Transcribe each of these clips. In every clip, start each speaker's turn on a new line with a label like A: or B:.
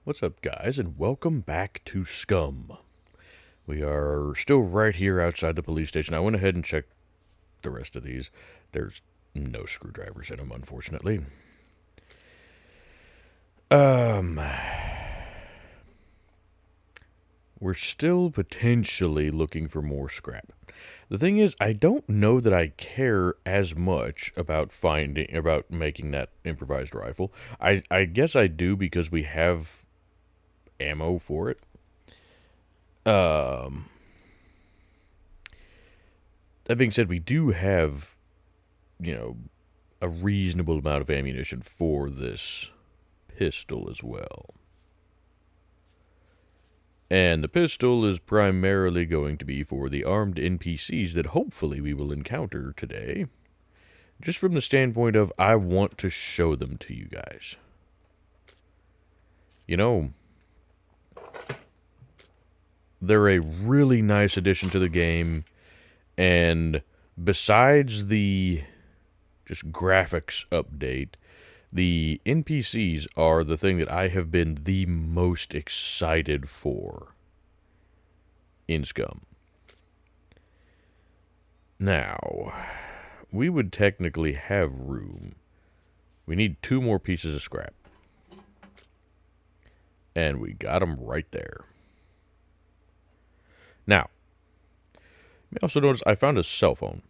A: What's up, guys, and welcome back to SCUM. We are still right here outside the police station. I went ahead and checked the rest of these. There's no screwdrivers in them, unfortunately. We're still potentially looking for more scrap. The thing is, I don't know that I care as much about making that improvised rifle. I guess I do because we have ammo for it. Um, that being said, we do have, a reasonable amount of ammunition for this pistol as well. And the pistol is primarily going to be for the armed NPCs that hopefully we will encounter today. Just from the standpoint of, I want to show them to you guys. They're a really nice addition to the game. And besides the just graphics update, the NPCs are the thing that I have been the most excited for in SCUM. Now, we would technically have room. We need 2 more pieces of scrap. And we got them right there. Now, you may also notice I found a cell phone.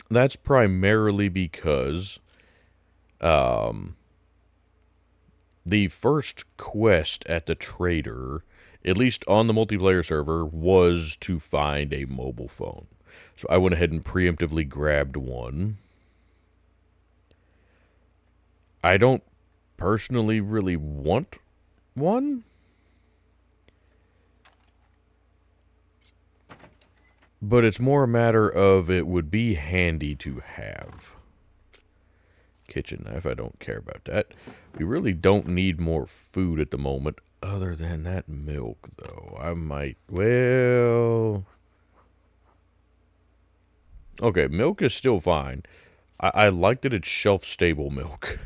A: That's primarily because the first quest at the trader, at least on the multiplayer server, was to find a mobile phone. So I went ahead and preemptively grabbed one. I don't personally really want one, but it's more a matter of it would be handy to have. Kitchen knife, I don't care about that. We really don't need more food at the moment, other than that milk, though. I might, well... Okay, milk is still fine. I like that it's shelf-stable milk.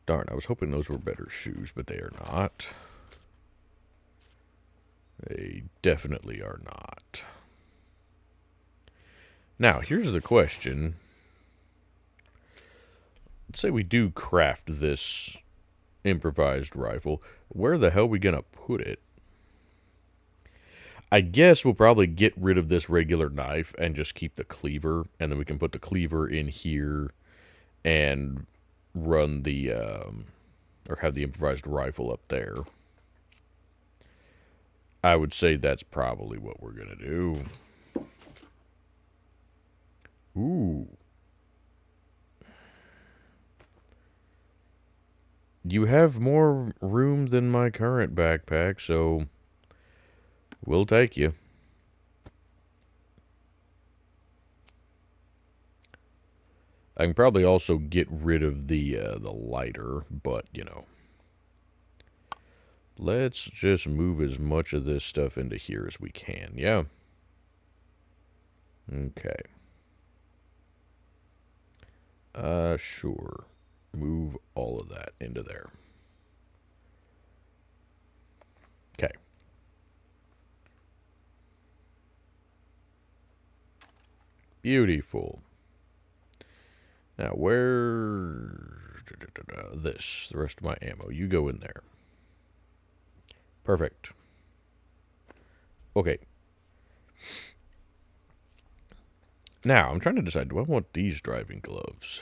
A: Darn, I was hoping those were better shoes, but they are not. They definitely are not. Now, here's the question. Let's say we do craft this improvised rifle. Where the hell are we going to put it? I guess we'll probably get rid of this regular knife and just keep the cleaver, and then we can put the cleaver in here and run the, or have the improvised rifle up there. I would say that's probably what we're going to do. Ooh. You have more room than my current backpack, so we'll take you. I can probably also get rid of the lighter, but, let's just move as much of this stuff into here as we can, yeah? Okay. Sure. Move all of that into there. Okay. Beautiful. Now, this, the rest of my ammo, you go in there. Perfect. Okay. Now, I'm trying to decide, do I want these driving gloves?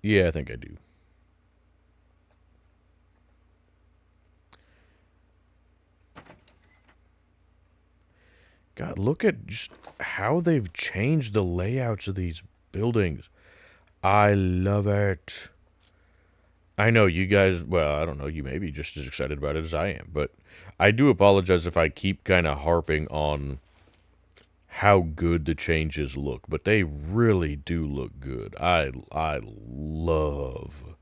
A: Yeah, I think I do. God, look at just how they've changed the layouts of these buildings. I love it. I know you guys, well, I don't know, you may be just as excited about it as I am, but I do apologize if I keep kind of harping on how good the changes look, but they really do look good. I love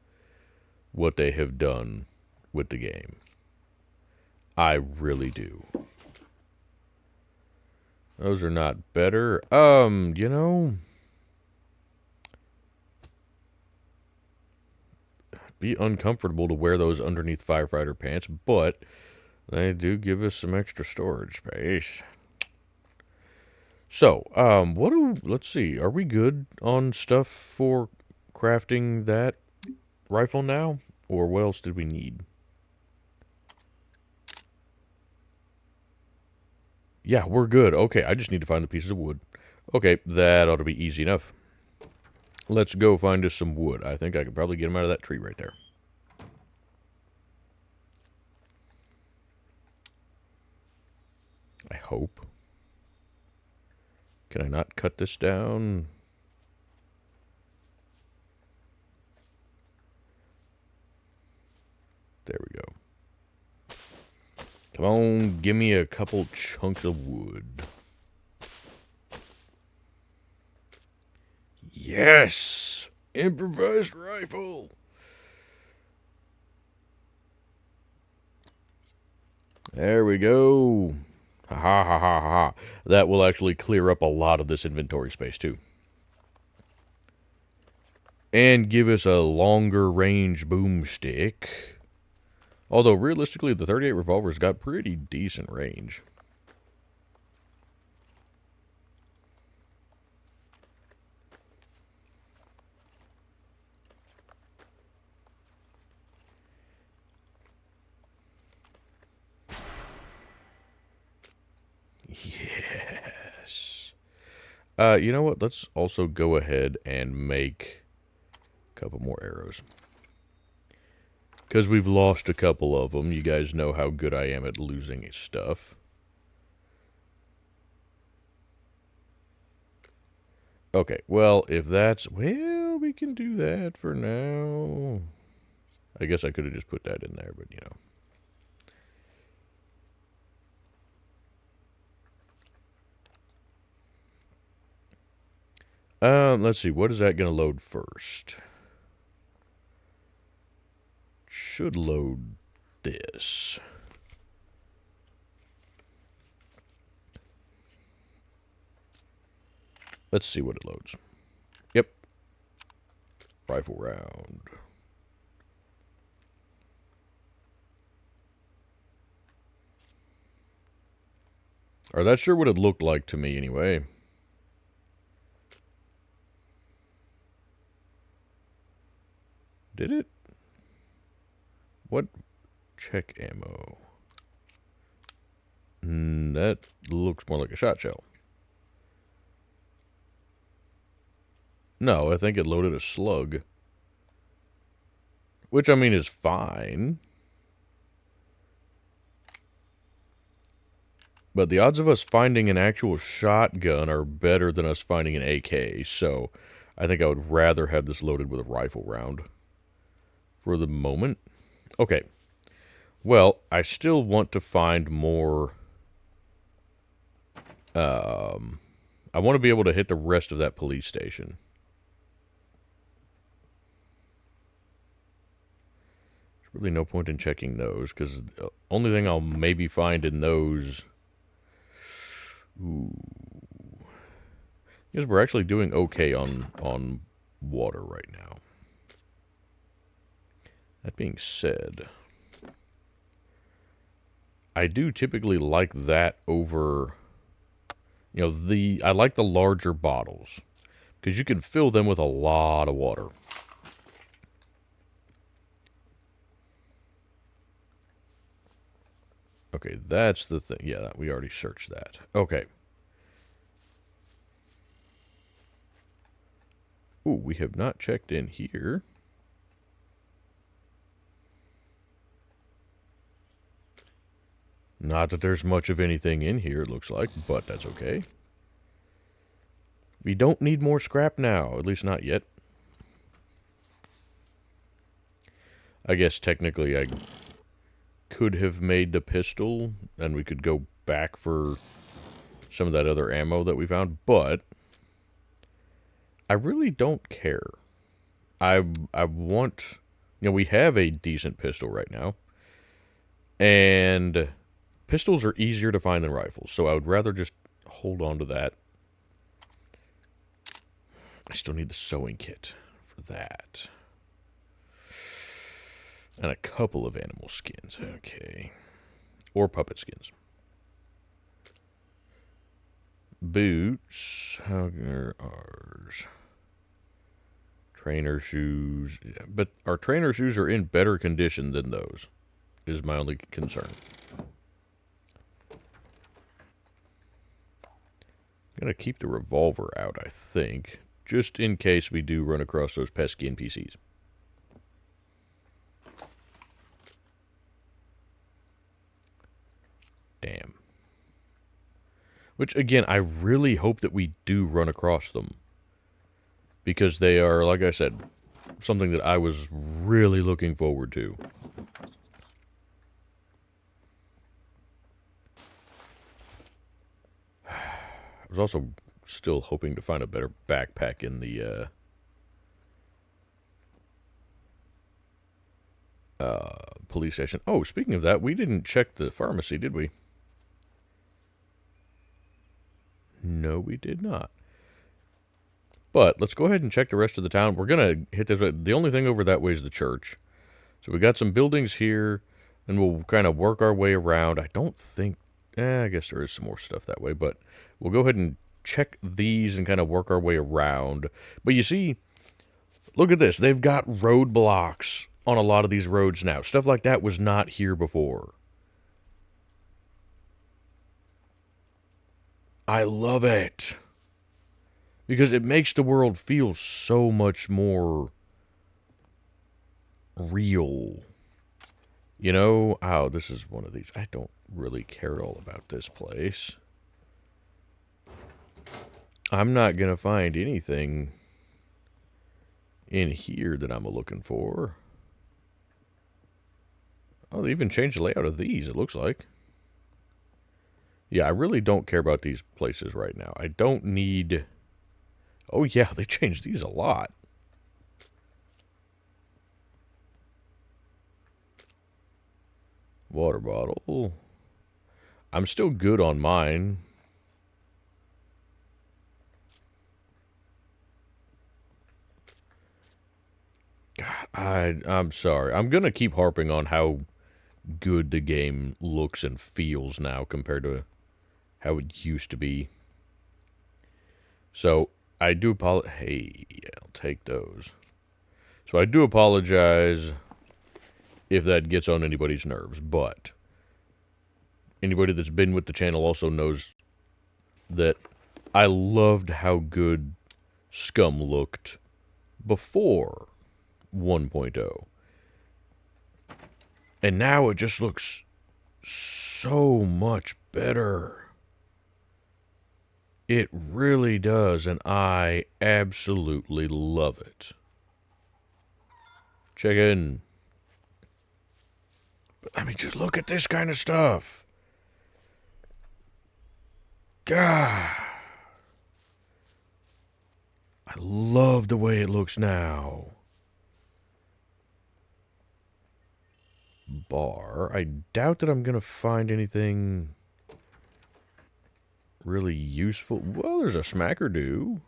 A: what they have done with the game. I really do. Those are not better. You know, be uncomfortable to wear those underneath firefighter pants, but they do give us some extra storage space. So, let's see. Are we good on stuff for crafting that rifle now? Or what else did we need? Yeah, we're good. Okay, I just need to find the pieces of wood. Okay, that ought to be easy enough. Let's go find us some wood. I think I could probably get them out of that tree right there. I hope. Can I not cut this down? There we go. Come on, give me a couple chunks of wood. Yes! Improvised rifle! There we go. Ha ha ha ha ha. That will actually clear up a lot of this inventory space too. And give us a longer range boomstick. Although realistically the 38 revolver's got pretty decent range. Yes. You know what? Let's also go ahead and make a couple more arrows. Because we've lost a couple of them. You guys know how good I am at losing stuff. Okay, well, if that's... Well, we can do that for now. I guess I could have just put that in there, but you know. Let's see. What is that going to load first? Should load this. Let's see what it loads. Yep. Rifle round. Or that's sure what it looked like to me anyway. Did it? What? Check ammo. That looks more like a shot shell. No, I think it loaded a slug. Which, I mean, is fine. But the odds of us finding an actual shotgun are better than us finding an AK, so I think I would rather have this loaded with a rifle round. For the moment. Okay. Well, I still want to find more... I want to be able to hit the rest of that police station. There's really no point in checking those, because the only thing I'll maybe find in those... Ooh. Because we're actually doing okay on water right now. That being said, I do typically like that over, you know, I like the larger bottles because you can fill them with a lot of water. Okay, that's the thing. Yeah, we already searched that. Okay. Ooh, we have not checked in here. Not that there's much of anything in here, it looks like, but that's okay. We don't need more scrap now, at least not yet. I guess technically I could have made the pistol, and we could go back for some of that other ammo that we found, but I really don't care. I want You know, we have a decent pistol right now. And pistols are easier to find than rifles, so I would rather just hold on to that. I still need the sewing kit for that. And a couple of animal skins, okay. Or puppet skins. Boots, how are ours? Trainer shoes, yeah, but our trainer shoes are in better condition than those, is my only concern. I'm going to keep the revolver out, I think, just in case we do run across those pesky NPCs. Damn. Which, again, I really hope that we do run across them. Because they are, like I said, something that I was really looking forward to. I was also still hoping to find a better backpack in the police station. Oh, speaking of that, we didn't check the pharmacy, did we? No, we did not. But let's go ahead and check the rest of the town. We're going to hit this way. The only thing over that way is the church. So we got some buildings here, and we'll kind of work our way around. I don't think... I guess there is some more stuff that way, but we'll go ahead and check these and kind of work our way around. But you see, look at this. They've got roadblocks on a lot of these roads now. Stuff like that was not here before. I love it. Because it makes the world feel so much more real. You know, oh, this is one of these. I don't really care at all about this place. I'm not going to find anything in here that I'm looking for. Oh, they even changed the layout of these, it looks like. Yeah, I really don't care about these places right now. I don't need... Oh, yeah, they changed these a lot. Water bottle. I'm still good on mine. God, I'm sorry. I'm going to keep harping on how good the game looks and feels now compared to how it used to be. So, I do apologize. Hey, yeah, I'll take those. So, I do apologize if that gets on anybody's nerves, but anybody that's been with the channel also knows that I loved how good SCUM looked before 1.0. And now it just looks so much better. It really does, and I absolutely love it. Check in. But I mean, just look at this kind of stuff. God. I love the way it looks now. Bar. I doubt that I'm going to find anything really useful. Well, there's a smackerdo.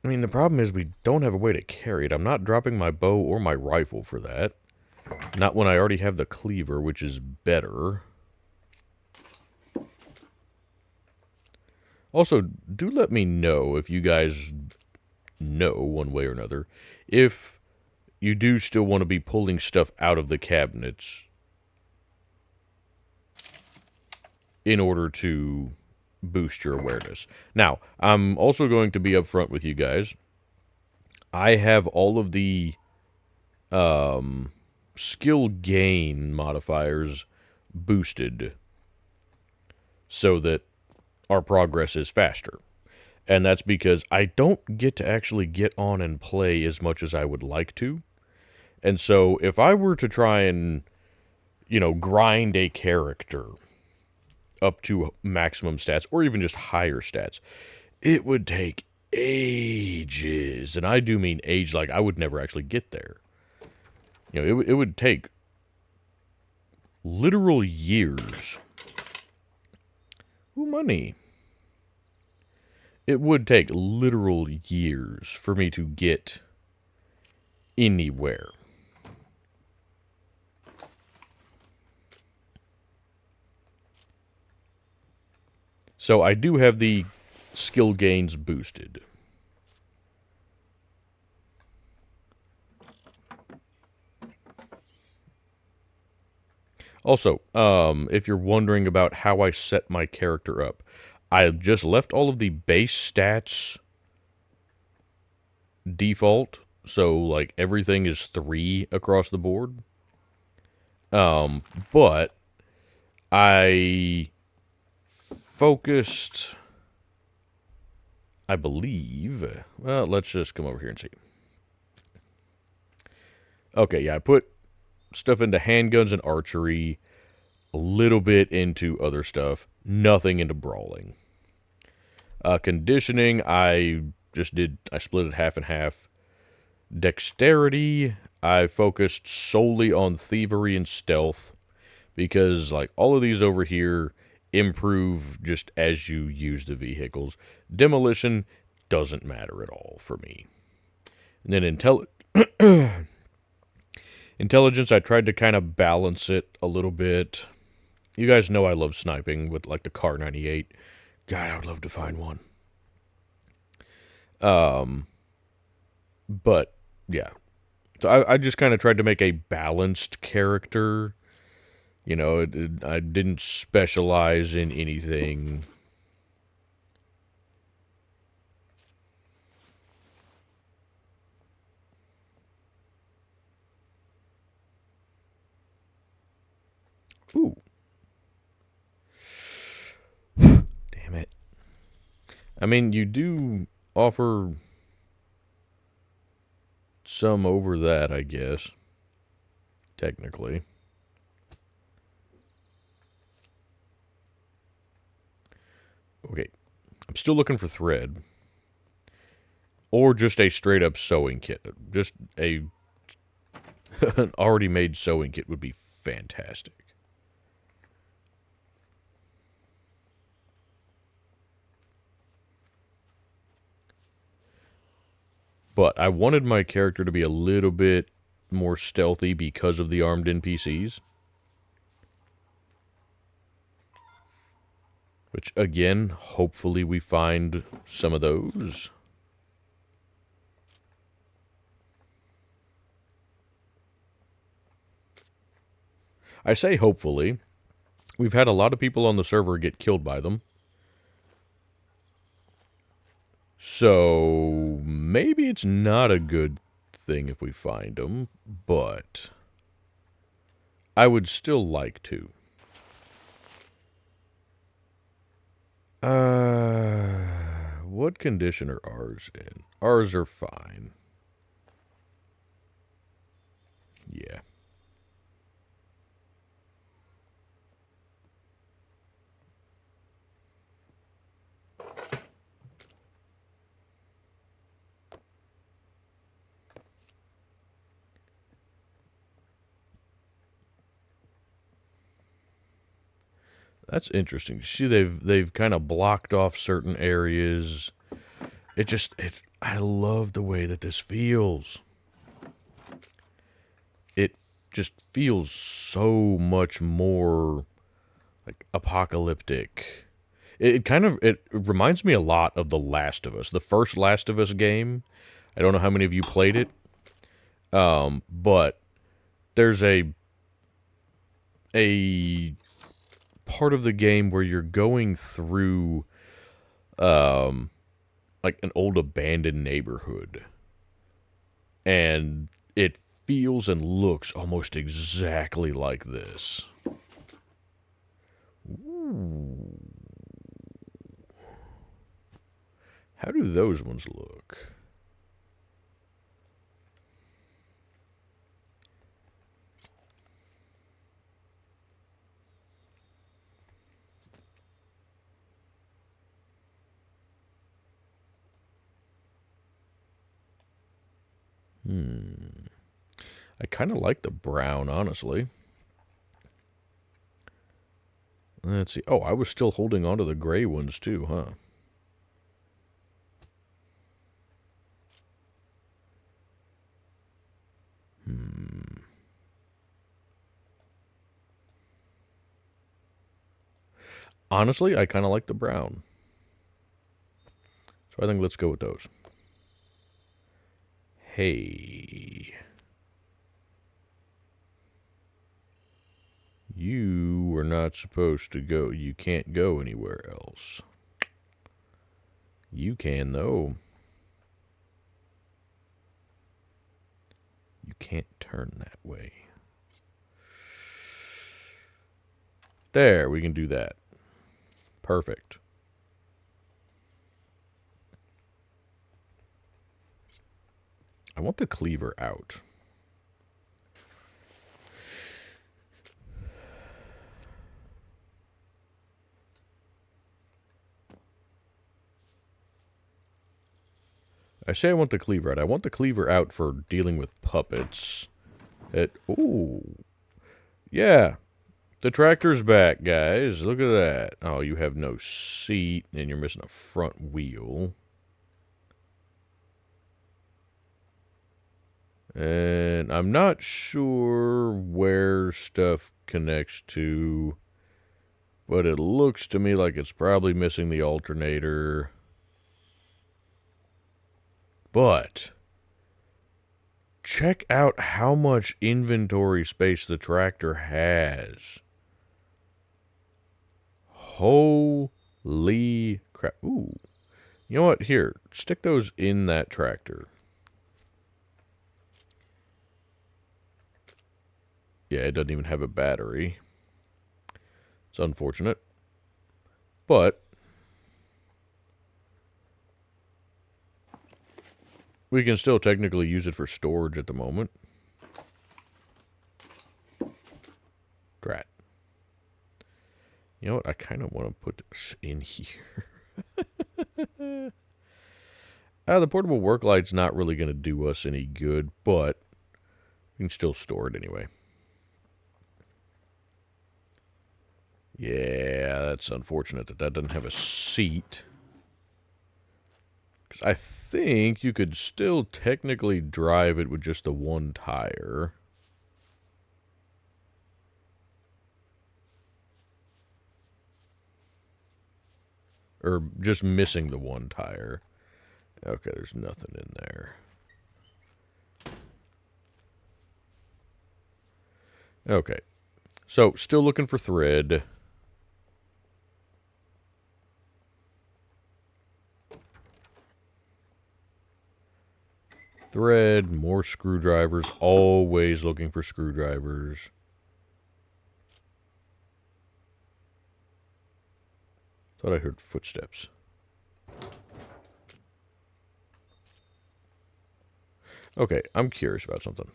A: I mean, the problem is we don't have a way to carry it. I'm not dropping my bow or my rifle for that. Not when I already have the cleaver, which is better. Also, do let me know if you guys know one way or another if you do still want to be pulling stuff out of the cabinets in order to boost your awareness. Now, I'm also going to be upfront with you guys. I have all of the skill gain modifiers boosted so that our progress is faster. And that's because I don't get to actually get on and play as much as I would like to. And so if I were to try and, you know, grind a character up to maximum stats or even just higher stats, it would take ages. And I do mean age, like I would never actually get there. You know, it would take literal years. Ooh, money. It would take literal years for me to get anywhere. So I do have the skill gains boosted. Also, if you're wondering about how I set my character up, I just left all of the base stats default, so like everything is 3 across the board. But I focused, I believe. Well, let's just come over here and see. Okay, yeah, I put stuff into handguns and archery, a little bit into other stuff, nothing into brawling. Conditioning, I split it half and half. Dexterity, I focused solely on thievery and stealth because, like, all of these over here improve just as you use the vehicles. Demolition doesn't matter at all for me. And then intelligence, I tried to kind of balance it a little bit. You guys know I love sniping with, like, the Car 98. God, I would love to find one. But, yeah. So I just kind of tried to make a balanced character. You know, I didn't specialize in anything. Ooh. Damn it. I mean, you do offer some over that, I guess. Technically. Okay. I'm still looking for thread. Or just a straight up sewing kit. Just an already made sewing kit would be fantastic. But I wanted my character to be a little bit more stealthy because of the armed NPCs. Which, again, hopefully we find some of those. I say hopefully. We've had a lot of people on the server get killed by them. So, maybe it's not a good thing if we find them, but I would still like to. What condition are ours in? Ours are fine. Yeah. That's interesting. See, they've kind of blocked off certain areas. I love the way that this feels. It just feels so much more like apocalyptic. It reminds me a lot of The Last of Us, the first Last of Us game. I don't know how many of you played it, but there's a part of the game where you're going through like an old abandoned neighborhood, and it feels and looks almost exactly like this. Ooh. How do those ones look? I kind of like the brown, honestly. Let's see. Oh, I was still holding on to the gray ones too, huh? Honestly, I kind of like the brown. So I think let's go with those. Hey. You were not supposed to go. You can't go anywhere else. You can, though. You can't turn that way. There, we can do that. Perfect. I want the cleaver out. I say I want the cleaver out. I want the cleaver out for dealing with puppets. Ooh. Yeah. The tractor's back, guys. Look at that. Oh, you have no seat, and you're missing a front wheel. And I'm not sure where stuff connects to, but it looks to me like it's probably missing the alternator. But check out how much inventory space the tractor has. Holy crap. Ooh. You know what? Here, stick those in that tractor. Yeah, it doesn't even have a battery. It's unfortunate. But we can still technically use it for storage at the moment. Drat. You know what? I kind of want to put this in here. The portable work light's not really going to do us any good, but we can still store it anyway. Yeah, that's unfortunate that that doesn't have a seat. Because I think you could still technically drive it with just the one tire. Or just missing the one tire. Okay, there's nothing in there. Okay. So, still looking for thread. Thread, more screwdrivers. Always looking for screwdrivers. Thought I heard footsteps. Okay, I'm curious about something.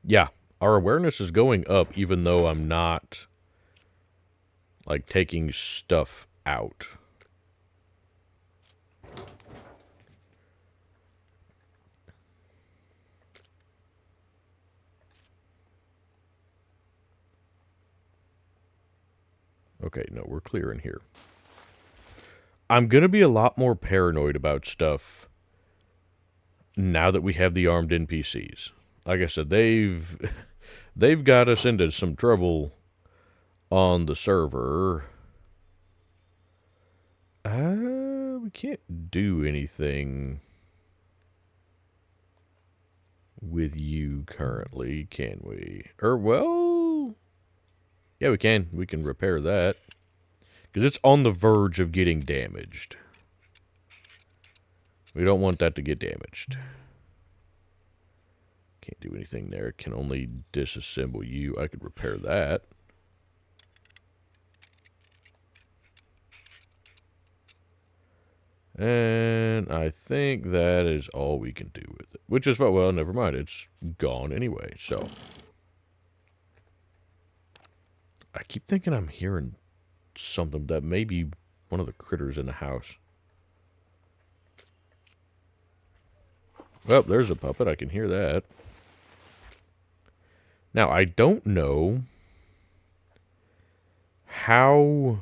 A: Yeah, our awareness is going up even though I'm not, like, taking stuff out. Okay, no, we're clear in here. I'm going to be a lot more paranoid about stuff now that we have the armed NPCs. Like I said, they've got us into some trouble on the server. We can't do anything with you currently, can we? Well, yeah, we can. We can repair that. Because it's on the verge of getting damaged. We don't want that to get damaged. Can't do anything there. Can only disassemble you. I could repair that. And I think that is all we can do with it. Which is, well, never mind. It's gone anyway, so. I keep thinking I'm hearing something that may be one of the critters in the house. Well, there's a puppet. I can hear that. Now, I don't know how,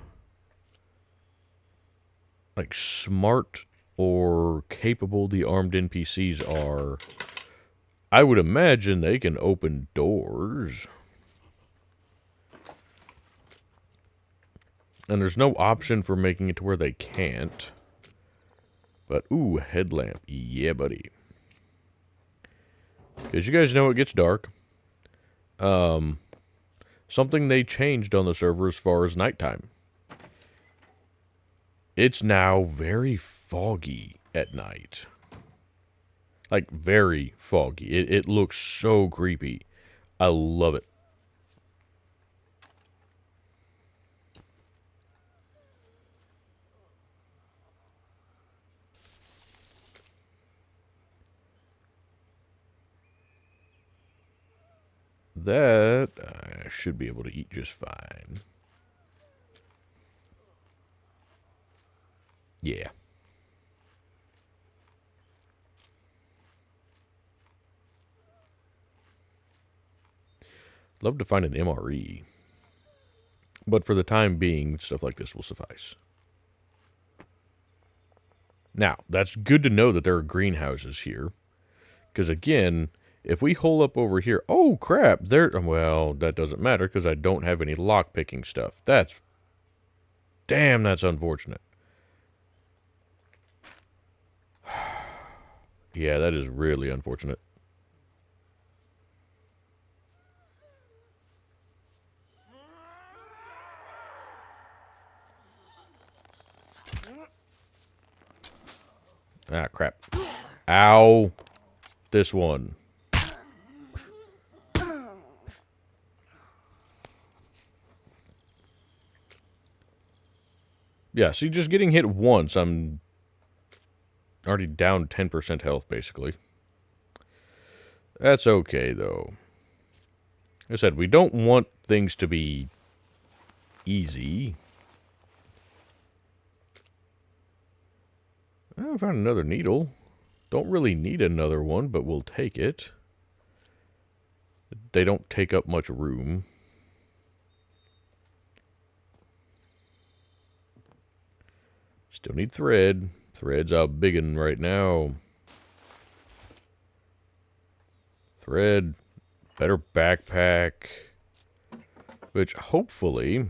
A: like, smart or capable the armed NPCs are. I would imagine they can open doors. And there's no option for making it to where they can't. But, ooh, headlamp. Yeah, buddy. Because you guys know it gets dark. Something they changed on the server as far as nighttime. It's now very foggy at night. Like, very foggy. It looks so creepy. I love it. That I should be able to eat just fine. Yeah. Love to find an MRE. But for the time being, stuff like this will suffice. Now, that's good to know that there are greenhouses here. Because again, if we hole up over here... Oh, crap! Well, that doesn't matter because I don't have any lock-picking stuff. Damn, that's unfortunate. Yeah, that is really unfortunate. Ah, crap. Ow. This one. Yeah, see, just getting hit once, I'm already down 10% health, basically. That's okay, though. Like I said, we don't want things to be easy. Oh, I found another needle. Don't really need another one, but we'll take it. They don't take up much room. Still need thread. Thread's a big one right now. Thread. Better backpack. Which, hopefully...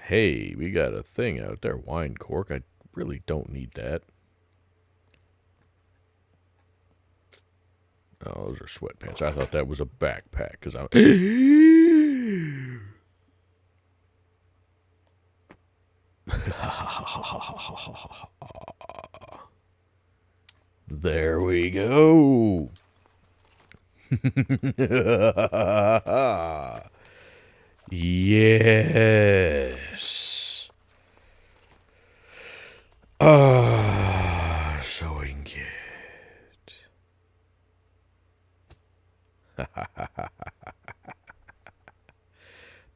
A: Hey, we got a thing out there. Wine cork. I really don't need that. Oh, those are sweatpants. I thought that was a backpack because I'm... There we go. Yes. Sewing kit.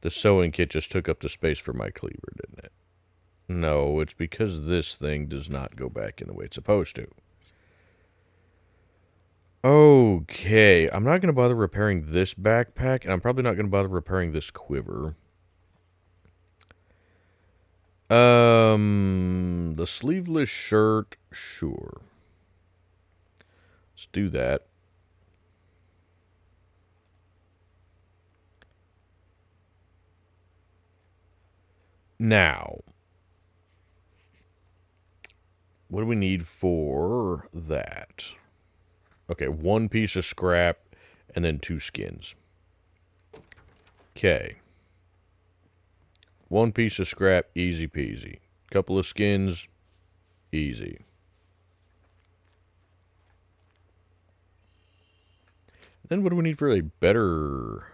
A: The sewing kit just took up the space for my cleaver, didn't it? No, it's because this thing does not go back in the way it's supposed to. Okay, I'm not going to bother repairing this backpack, and I'm probably not going to bother repairing this quiver. The sleeveless shirt, sure. Let's do that. Now, what do we need for that? Okay, 1 piece of scrap and then 2 skins. Okay. 1 piece of scrap, easy peasy. Couple of skins, easy. Then what do we need for a better...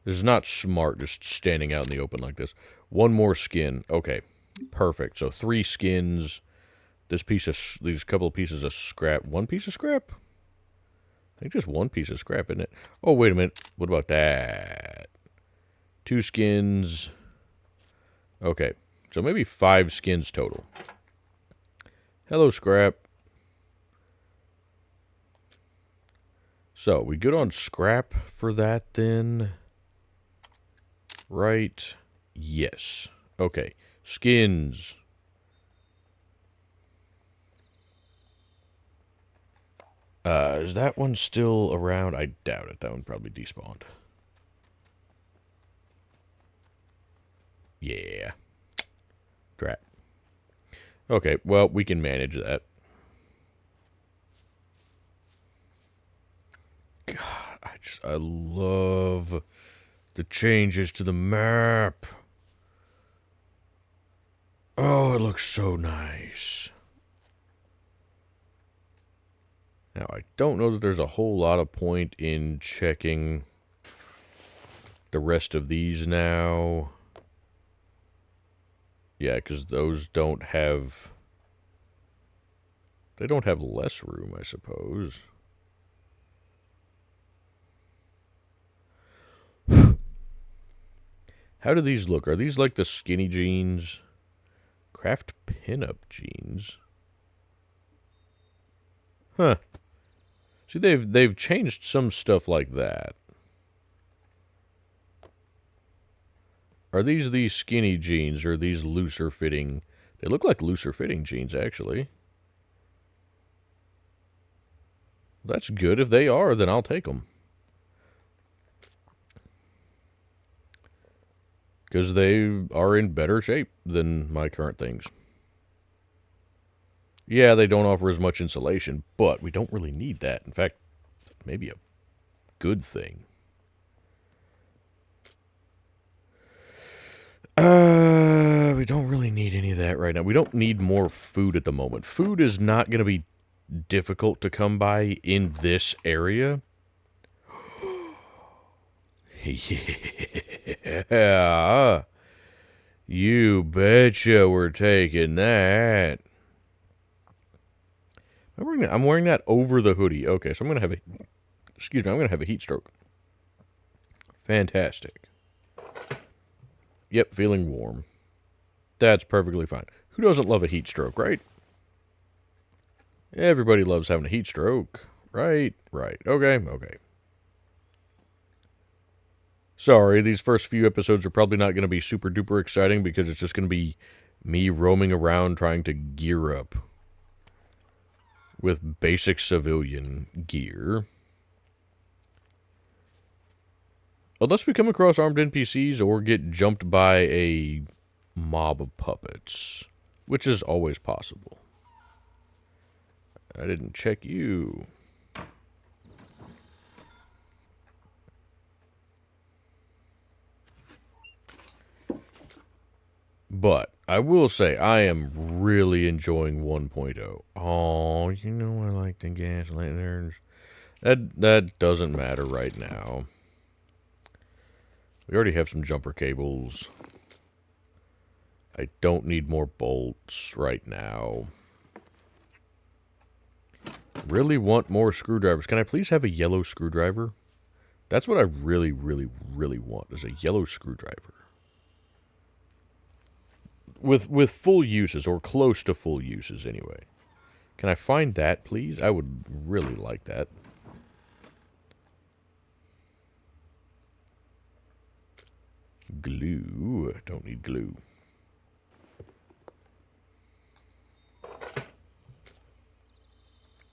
A: This is not smart, just standing out in the open like this. 1 more skin. Okay, perfect. So 3 skins. These couple of pieces of scrap. 1 piece of scrap? I think just 1 piece of scrap, isn't it? Oh, wait a minute. What about that? 2 skins. Okay. So maybe 5 skins total. Hello, scrap. So, we good on scrap for that then? Right. Yes. Okay. Skins. Is that one still around? I doubt it. That one probably despawned. Yeah. Drat. Okay, well, we can manage that. God, I love the changes to the map. Oh, it looks so nice. Now, I don't know that there's a whole lot of point in checking the rest of these now. Yeah, because those don't have... They don't have less room, I suppose. How do these look? Are these like the skinny jeans? Craft pinup jeans? Huh. See, they've changed some stuff like that. Are these skinny jeans or are these looser fitting? They look like looser fitting jeans, actually. That's good. If they are, then I'll take them. Because they are in better shape than my current things. Yeah, they don't offer as much insulation, but we don't really need that. In fact, maybe a good thing. We don't really need any of that right now. We don't need more food at the moment. Food is not going to be difficult to come by in this area. Yeah. You betcha we're taking that. I'm wearing that over the hoodie. Okay, so I'm going to have a... Excuse me, I'm going to have a heat stroke. Fantastic. Yep, feeling warm. That's perfectly fine. Who doesn't love a heat stroke, right? Everybody loves having a heat stroke. Right. Okay. Sorry, these first few episodes are probably not going to be super duper exciting because it's just going to be me roaming around trying to gear up with basic civilian gear. Unless we come across armed NPCs or get jumped by a mob of puppets, which is always possible. I didn't check you. But I will say I am really enjoying 1.0. Oh, you know I like the gas lanterns. That doesn't matter right now. We already have some jumper cables. I don't need more bolts right now. Really want more screwdrivers. Can I please have a yellow screwdriver? That's what I really want, is a yellow screwdriver. With full uses, or close to full uses anyway. Can I find that, please? I would really like that. Glue. Don't need glue.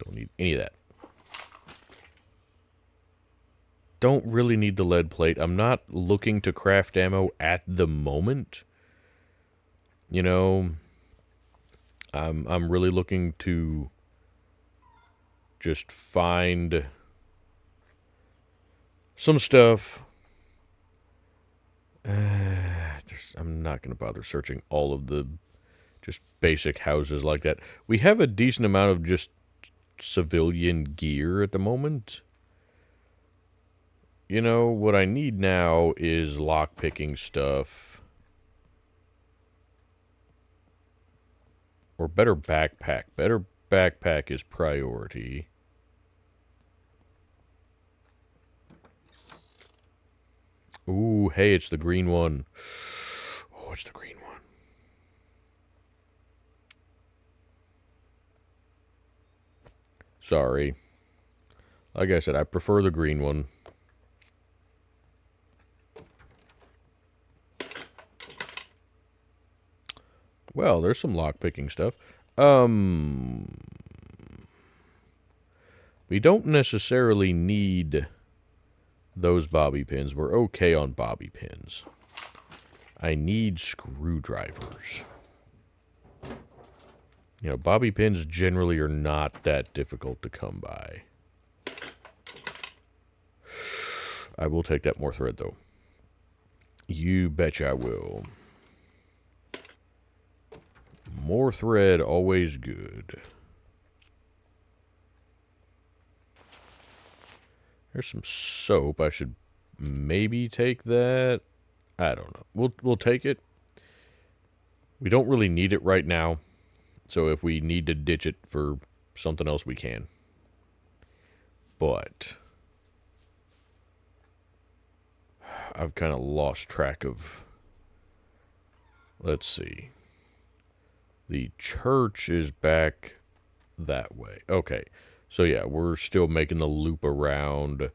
A: Don't need any of that. Don't really need the lead plate. I'm not looking to craft ammo at the moment. You know, I'm really looking to just find some stuff. I'm not going to bother searching all of the just basic houses like that. We have a decent amount of just civilian gear at the moment. You know, what I need now is lockpicking stuff. Or better backpack. Better backpack is priority. Ooh, hey, it's the green one. Oh, it's the green one. Sorry. Like I said, I prefer the green one. Well, there's some lock-picking stuff. We don't necessarily need those bobby pins. We're okay on bobby pins. I need screwdrivers. You know, bobby pins generally are not that difficult to come by. I will take that more thread, though. You betcha I will. More thread, always good. There's some soap. I should maybe take that. I don't know. We'll take it. We don't really need it right now. So if we need to ditch it for something else, we can. But I've kind of lost track of... Let's see. The church is back that way. Okay. So yeah, we're still making the loop around.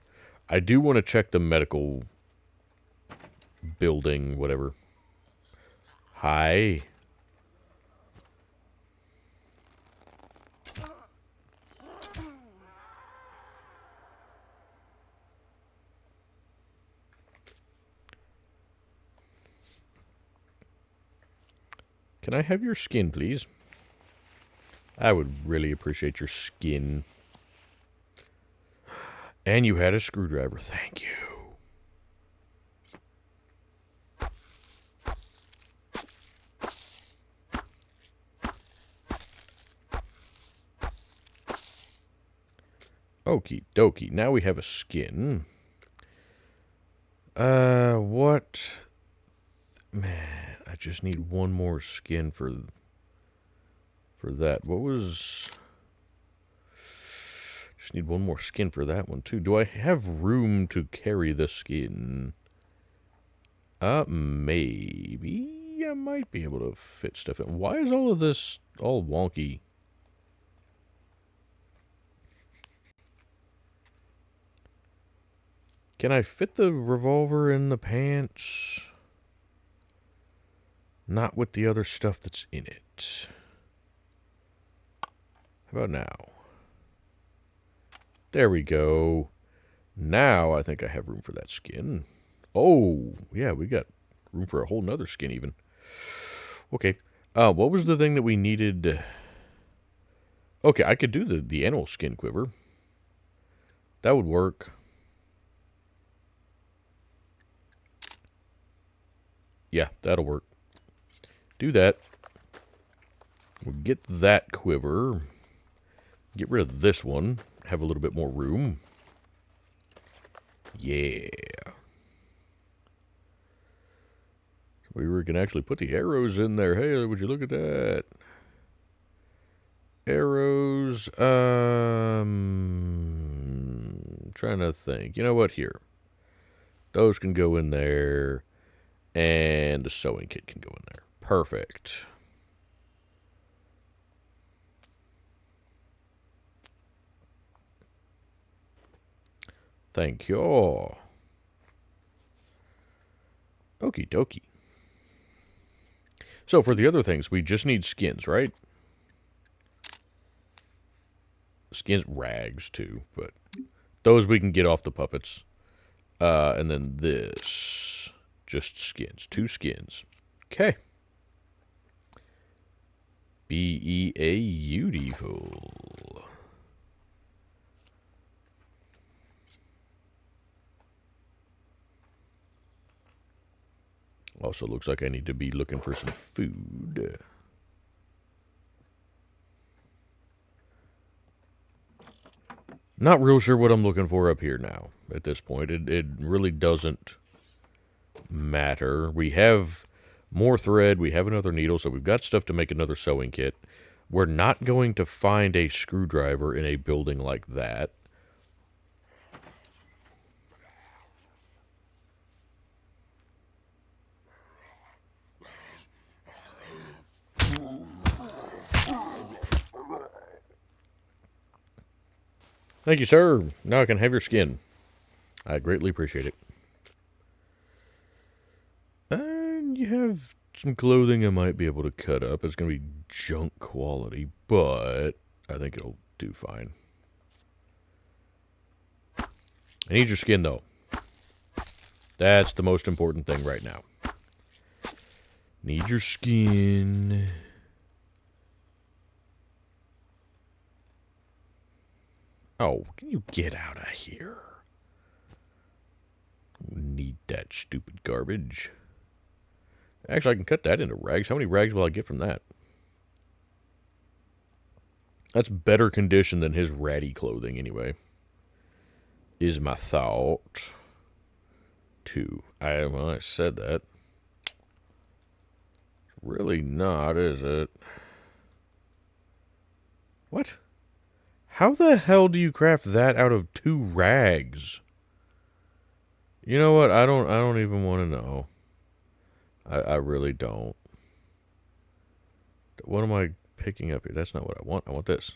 A: I do want to check the medical building, whatever. Hi. Can I have your skin, please? I would really appreciate your skin. And you had a screwdriver. Thank you. Okie dokie. Now we have a skin. What? Man, I just need one more skin for that. What was... Just need one more skin for that one, too. Do I have room to carry the skin? Maybe I might be able to fit stuff in. Why is all of this all wonky? Can I fit the revolver in the pants? Not with the other stuff that's in it. How about now? There we go. Now I think I have room for that skin. Oh, yeah, we got room for a whole nother skin even. Okay. What was the thing that we needed? Okay, I could do the animal skin quiver. That would work. Yeah, that'll work. Do that. We'll get that quiver. Get rid of this one. Have a little bit more room. Yeah. We can actually put the arrows in there. Hey, would you look at that? Arrows. Trying to think. You know what? Here. Those can go in there. And the sewing kit can go in there. Perfect. Thank you. Okie dokie. So for the other things, we just need skins, right? Skins, rags too, but those we can get off the puppets. And then this, just skins, 2 skins. Okay. Beautiful. Also looks like I need to be looking for some food. Not real sure what I'm looking for up here now at this point. It really doesn't matter. We have more thread. We have another needle, so we've got stuff to make another sewing kit. We're not going to find a screwdriver in a building like that. Thank you, sir. Now I can have your skin. I greatly appreciate it. And you have some clothing I might be able to cut up. It's going to be junk quality, but I think it'll do fine. I need your skin, though. That's the most important thing right now. Need your skin. Oh, can you get out of here? Need that stupid garbage. Actually, I can cut that into rags. How many rags will I get from that? That's better condition than his ratty clothing, anyway. Is my thought. 2. Well, I said that. Really not, is it? What? How the hell do you craft that out of 2 rags? You know what? I don't even want to know. I really don't. What am I picking up here? That's not what I want. I want this.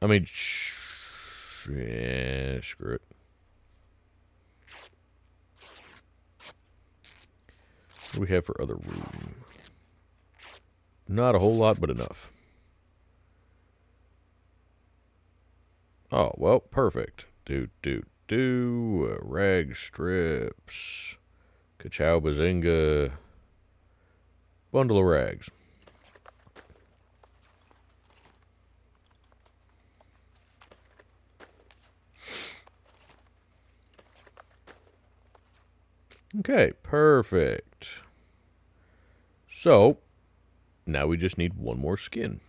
A: I mean, yeah, screw it. What do we have for other room? Not a whole lot, but enough. Oh, well, perfect. Rag strips. Ka-chow bazinga. Bundle of rags. Okay, perfect. So, now we just need one more skin.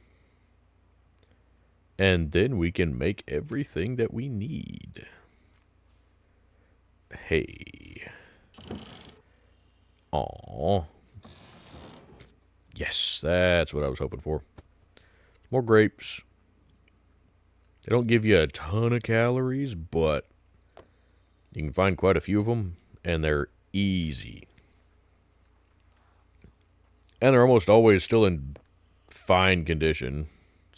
A: And then we can make everything that we need. Hey. Aww. Yes, that's what I was hoping for. More grapes. They don't give you a ton of calories, but you can find quite a few of them, and they're easy. And they're almost always still in fine condition.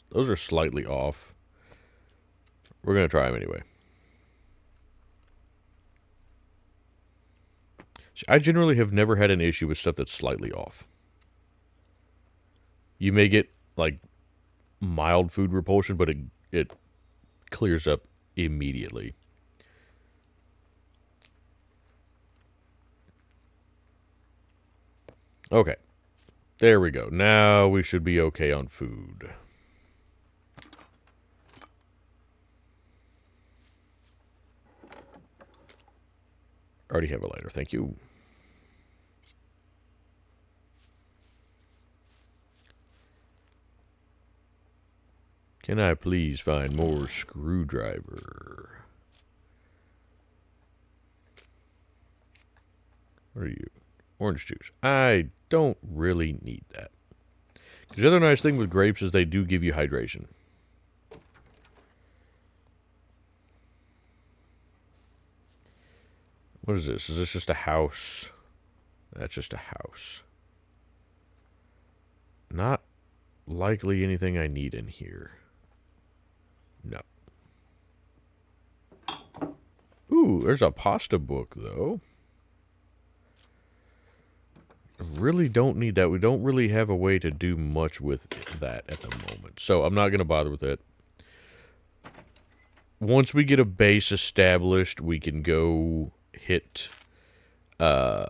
A: Those are slightly off. We're going to try them anyway. I generally have never had an issue with stuff that's slightly off. You may get, like, mild food repulsion, but it clears up immediately. Okay. There we go. Now we should be okay on food. Already have a lighter, thank you. Can I please find more screwdriver? What are you? Orange juice. I don't really need that. The other nice thing with grapes is they do give you hydration. What is this? Is this just a house? That's just a house. Not likely anything I need in here. No. Ooh, there's a pasta book, though. I really don't need that. We don't really have a way to do much with that at the moment. So I'm not going to bother with it. Once we get a base established, we can go hit the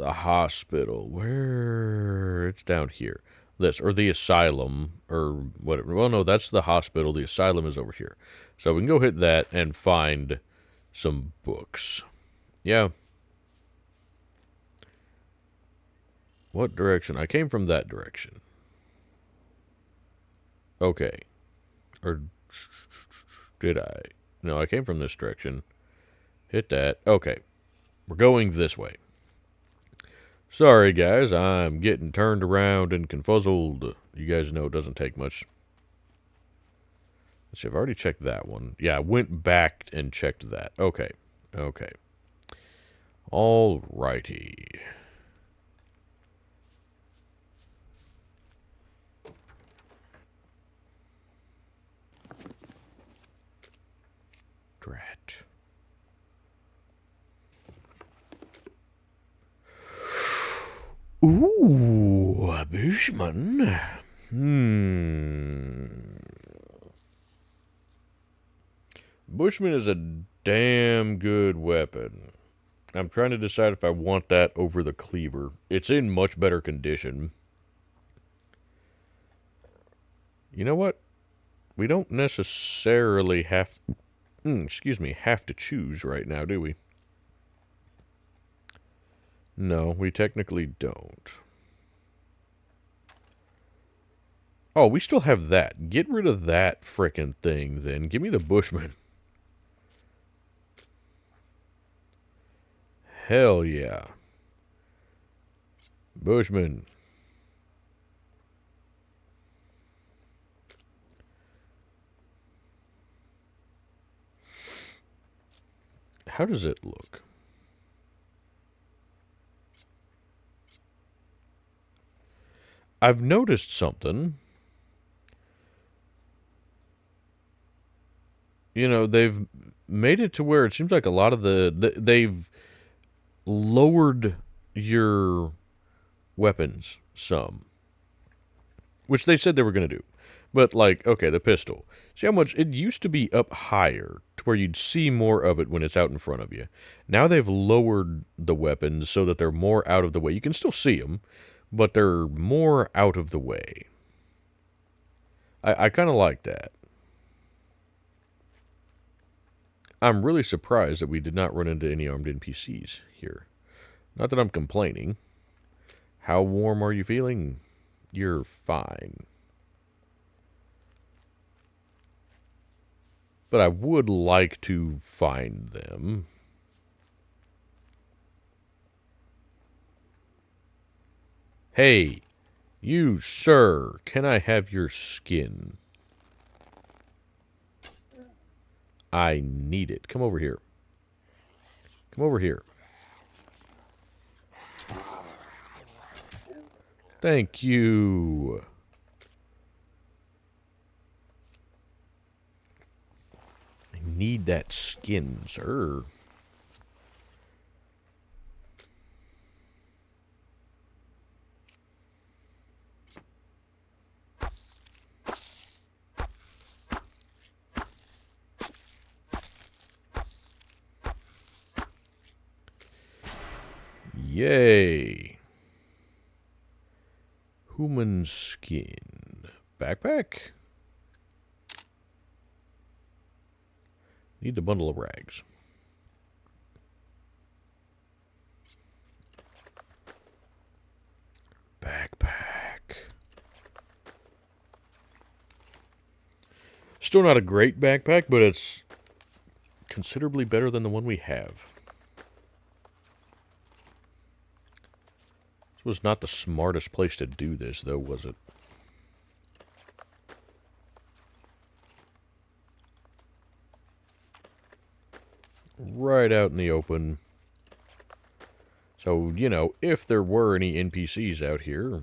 A: hospital. Where? It's down here. This, or the asylum, or whatever. Well, no, that's the hospital. The asylum is over here. So we can go hit that and find some books. Yeah. What direction? I came from that direction. Okay. Or did I? No, I came from this direction. Hit that. Okay. We're going this way. Sorry, guys. I'm getting turned around and confuzzled. You guys know it doesn't take much. Let's see, I've already checked that one. Yeah, I went back and checked that. Okay. Okay. Alrighty. muskrat. Ooh, a bushman. Bushman is a damn good weapon. I'm trying to decide if I want that over the cleaver. It's in much better condition. You know what? We don't necessarily have to choose right now, do we? No, we technically don't. Oh, we still have that. Get rid of that frickin' thing, then. Give me the Bushman. Hell yeah. Bushman. How does it look? I've noticed something. You know, they've made it to where it seems like a lot of they've lowered your weapons some, which they said they were going to do. But, like, okay, the pistol. See how much it used to be up higher to where you'd see more of it when it's out in front of you. Now they've lowered the weapons so that they're more out of the way. You can still see them, but they're more out of the way. I kind of like that. I'm really surprised that we did not run into any armed NPCs here. Not that I'm complaining. How warm are you feeling? You're fine. But I would like to find them. Hey, you, sir, can I have your skin? I need it. Come over here. Come over here. Thank you. I need that skin, sir. Yay. Human skin. Backpack? Need the bundle of rags. Backpack. Still not a great backpack, but it's considerably better than the one we have. This was not the smartest place to do this, though, was it? Right out in the open. So, you know, if there were any NPCs out here,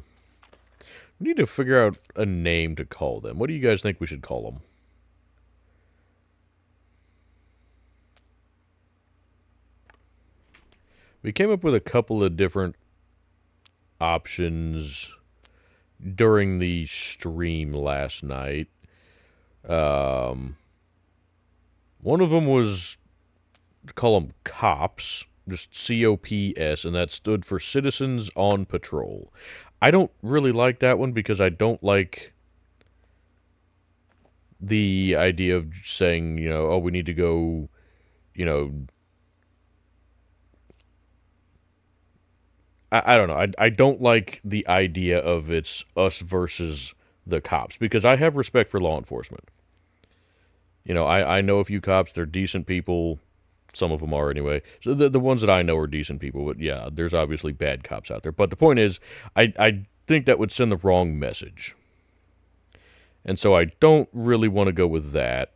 A: we need to figure out a name to call them. What do you guys think we should call them? We came up with a couple of different options during the stream last night. One of them was to call them cops, just COPS, and that stood for Citizens on Patrol. I don't really like that one because I don't like the idea of saying, you know, oh, we need to go, you know, I don't know. I don't like the idea of it's us versus the cops because I have respect for law enforcement. You know, I know a few cops, they're decent people. Some of them are anyway. So the ones that I know are decent people, but yeah, there's obviously bad cops out there. But the point is, I think that would send the wrong message. And so I don't really want to go with that.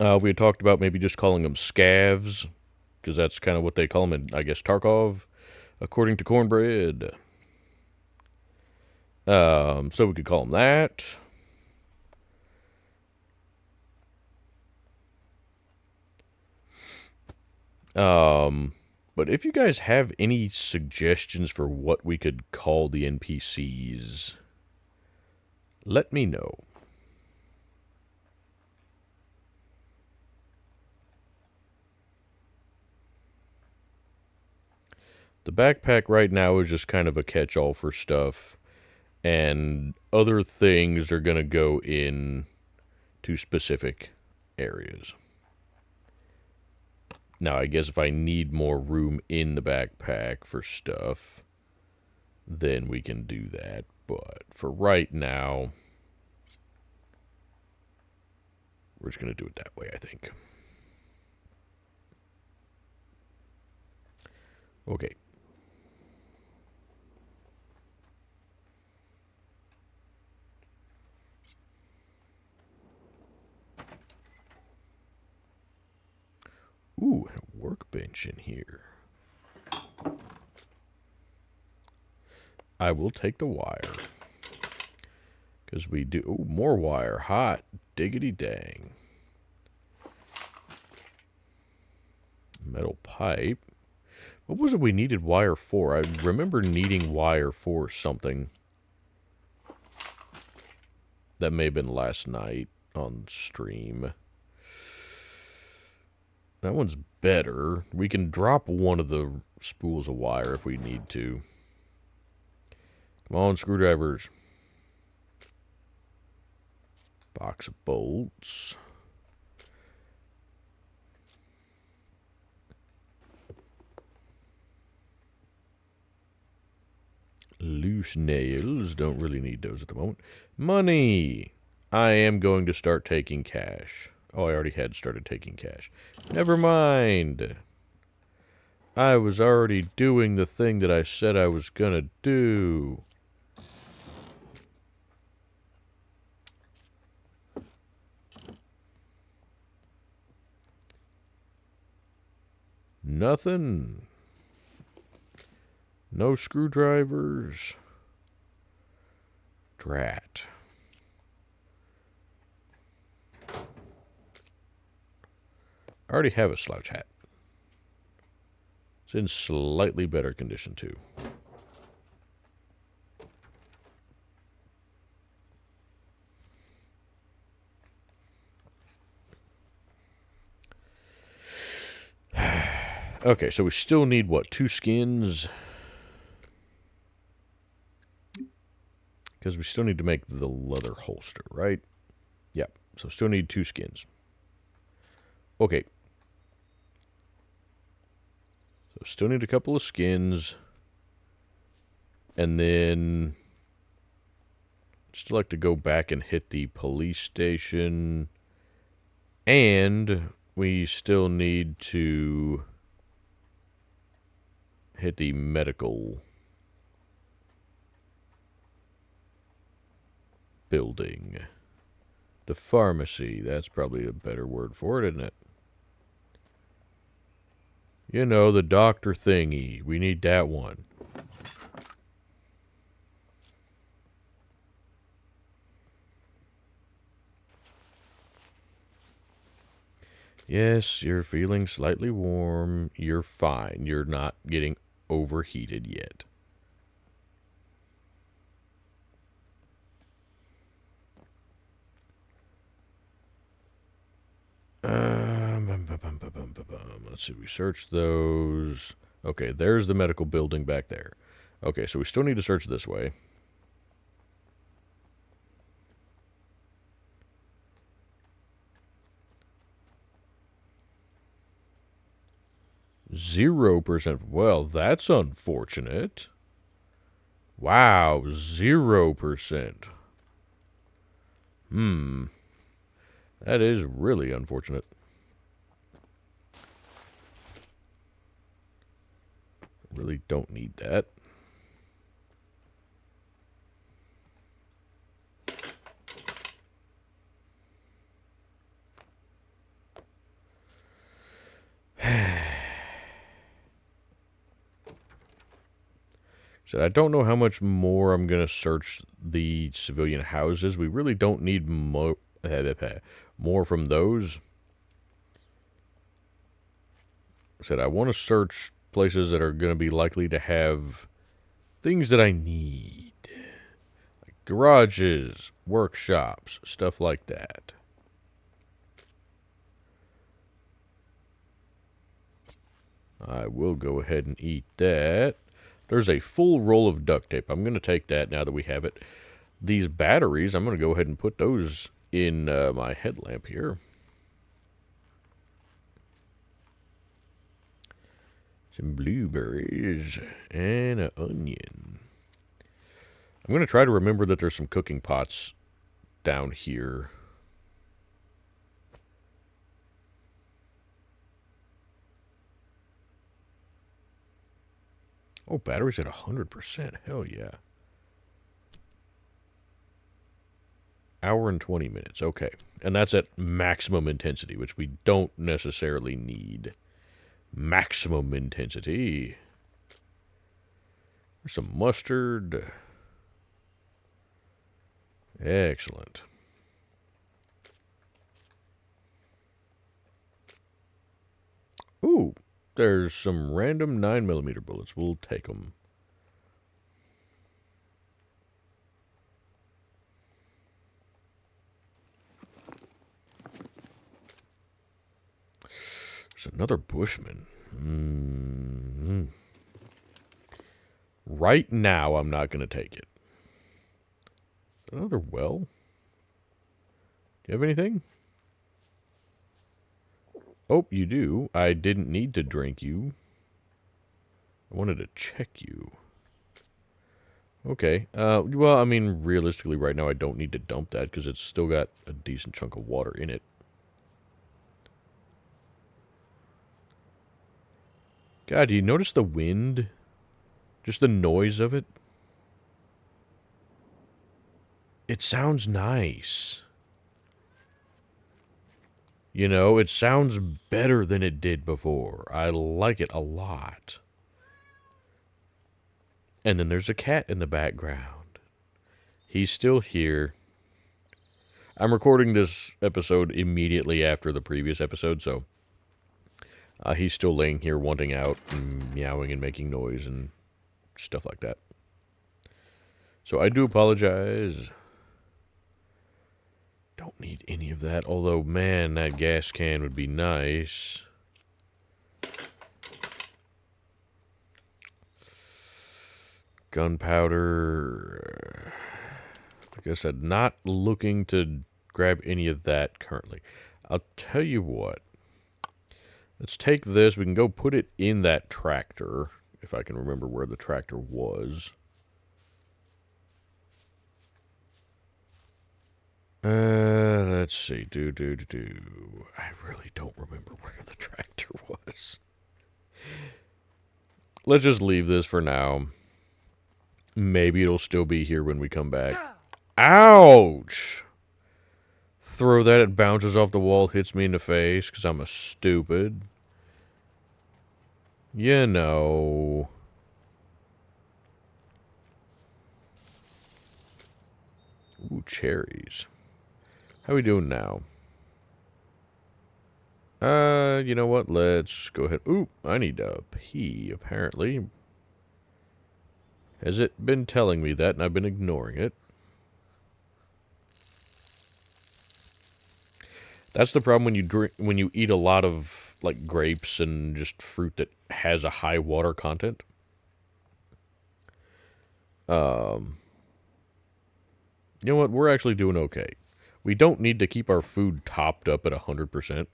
A: We had talked about maybe just calling them scavs, because that's kind of what they call them in, I guess, Tarkov, according to Cornbread. So we could call them that. But if you guys have any suggestions for what we could call the NPCs, let me know. The backpack right now is just kind of a catch-all for stuff, and other things are going to go in to specific areas. Now, I guess if I need more room in the backpack for stuff, then we can do that. But for right now, we're just going to do it that way, I think. Okay. Ooh, a workbench in here. I will take the wire. Because we do... Ooh, more wire. Hot diggity dang. Metal pipe. What was it we needed wire for? I remember needing wire for something. That may have been last night on stream. That one's better. We can drop one of the spools of wire if we need to. Come on, screwdrivers. Box of bolts. Loose nails. Don't really need those at the moment. Money. I am going to start taking cash. Oh, I already had started taking cash. Never mind. I was already doing the thing that I said I was gonna do. Nothing. No screwdrivers. Drat. I already have a slouch hat. It's in slightly better condition, too. Okay, so we still need, what, 2 skins? Because we still need to make the leather holster, right? Yep, so still need 2 skins. Okay. So still need a couple of skins. And then... still like to go back and hit the police station. And we still need to hit the medical building. The pharmacy, that's probably a better word for it, isn't it? You know, the doctor thingy. We need that one. Yes, you're feeling slightly warm. You're fine. You're not getting overheated yet. Let's see, we searched those. Okay, there's the medical building back there. Okay, so we still need to search this way. %. Well, that's unfortunate. Wow, 0%. That is really unfortunate. Really don't need that. So I don't know how much more I'm going to search the civilian houses. We really don't need more from those. I said I want to search places that are going to be likely to have things that I need. Like garages, workshops, stuff like that. I will go ahead and eat that. There's a full roll of duct tape. I'm going to take that now that we have it. These batteries, I'm going to go ahead and put those in my headlamp here. Some blueberries and an onion. I'm going to try to remember that there's some cooking pots down here. Oh, batteries at 100%. Hell yeah. Hour and 20 minutes. Okay. And that's at maximum intensity, which we don't necessarily need. Maximum intensity. There's some mustard. Excellent. Ooh, there's some random 9mm bullets. We'll take them. There's another bushman. Right now, I'm not going to take it. Another well? Do you have anything? Oh, you do. I didn't need to drink you. I wanted to check you. Okay. Well, I mean, realistically, right now, I don't need to dump that because it's still got a decent chunk of water in it. God, do you notice the wind? Just the noise of it? It sounds nice. You know, it sounds better than it did before. I like it a lot. And then there's a cat in the background. He's still here. I'm recording this episode immediately after the previous episode, so he's still laying here wanting out and meowing and making noise and stuff like that. So I do apologize. Don't need any of that, although, man, that gas can would be nice. Gunpowder. Like I said, not looking to grab any of that currently. I'll tell you what. Let's take this. We can go put it in that tractor, if I can remember where the tractor was. Let's see. I really don't remember where the tractor was. Let's just leave this for now. Maybe it'll still be here when we come back. Ouch! Throw that, it bounces off the wall, hits me in the face because I'm a stupid. You know. Ooh, cherries. How we doing now? You know what? Let's go ahead. Ooh, I need to pee, apparently. Has it been telling me that, and I've been ignoring it? That's the problem when you eat a lot of, like, grapes and just fruit that has a high water content. You know what? We're actually doing okay. We don't need to keep our food topped up at 100%.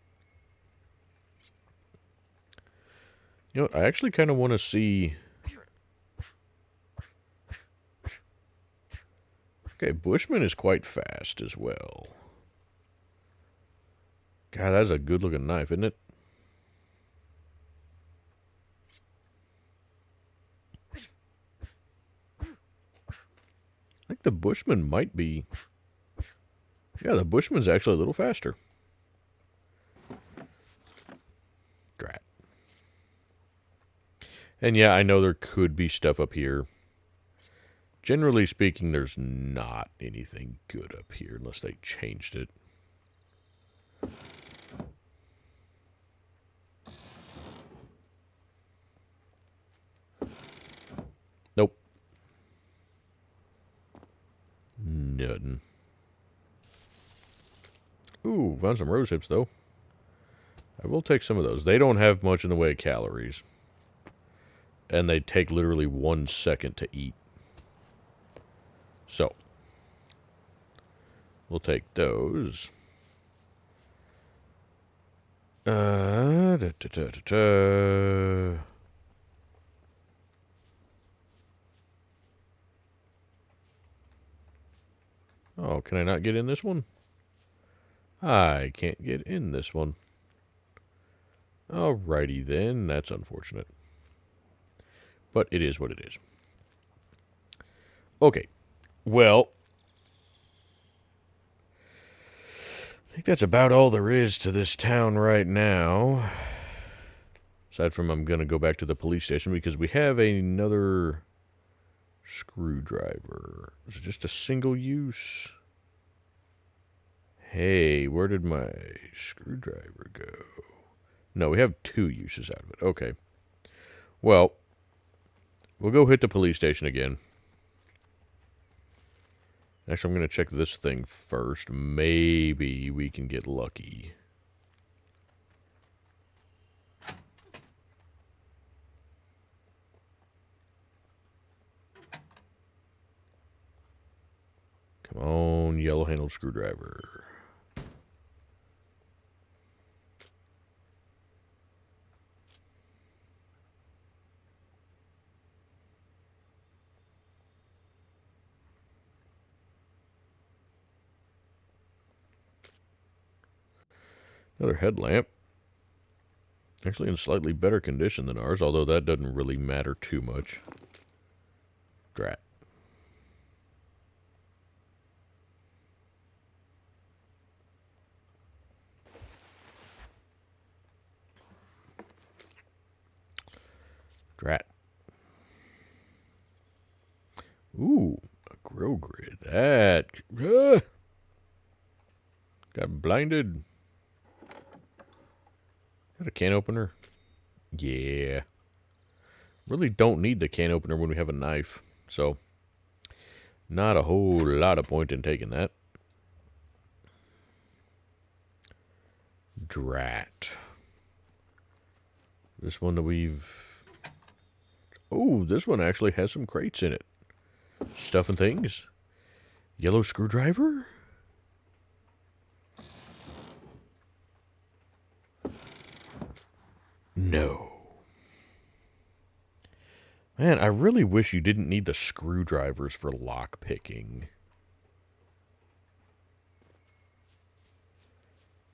A: You know what? I actually kind of want to see... Okay, Bushman is quite fast as well. God, that's a good-looking knife, isn't it? I think the Bushman might be... Yeah, the Bushman's actually a little faster. Drat. And yeah, I know there could be stuff up here. Generally speaking, there's not anything good up here unless they changed it. Ooh, found some rose hips, though. I will take some of those. They don't have much in the way of calories. And they take literally 1 second to eat. So, we'll take those. Da, da, da, da, da. Oh, can I not get in this one? I can't get in this one. Alrighty then, that's unfortunate. But it is what it is. Okay, well, I think that's about all there is to this town right now. Aside from I'm going to go back to the police station because we have another screwdriver. Is it just a single use? Hey, where did my screwdriver go? No, we have 2 uses out of it. Okay. Well, we'll go hit the police station again. Actually, I'm going to check this thing first. Maybe we can get lucky. Come on, yellow-handled screwdriver. Another headlamp. Actually in slightly better condition than ours, although that doesn't really matter too much. Drat. Drat. Ooh, a grow grid. That... got blinded. Is that a can opener? Yeah. Really don't need the can opener when we have a knife. So, not a whole lot of point in taking that. Drat. This one that we've... Oh, this one actually has some crates in it. Stuff and things. Yellow screwdriver? No. Man, I really wish you didn't need the screwdrivers for lock picking.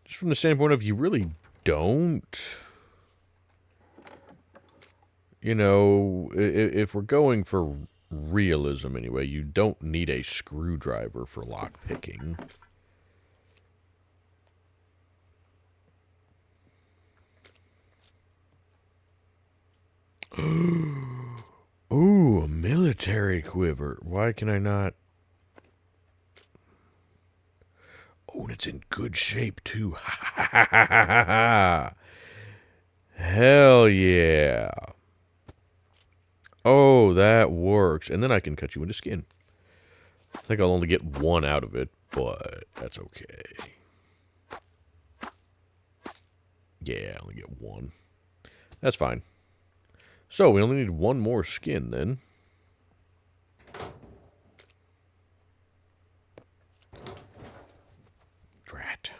A: Just from the standpoint of you really don't. You know, if we're going for realism anyway, you don't need a screwdriver for lock picking. Ooh, a military quiver. Why can I not? Oh, and it's in good shape, too. Ha ha ha ha ha ha. Hell yeah. Oh, that works. And then I can cut you into skin. I think I'll only get 1 out of it, but that's okay. Yeah, I only get 1. That's fine. So, we only need 1 more skin, then. Drat.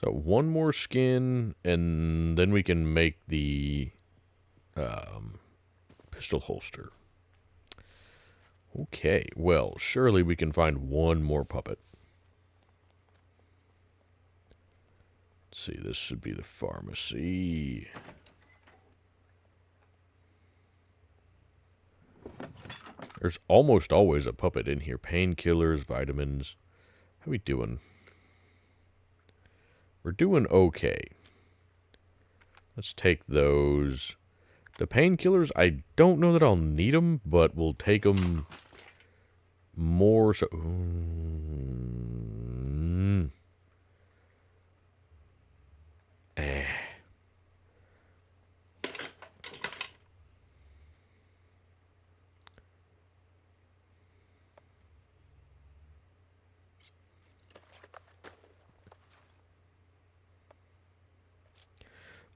A: So, 1 more skin, and then we can make the pistol holster. Okay, well, surely we can find 1 more puppet. Let's see, this should be the pharmacy. There's almost always a puppet in here. Painkillers, vitamins. How we doing? We're doing okay. Let's take those. The painkillers, I don't know that I'll need them, but we'll take them more so...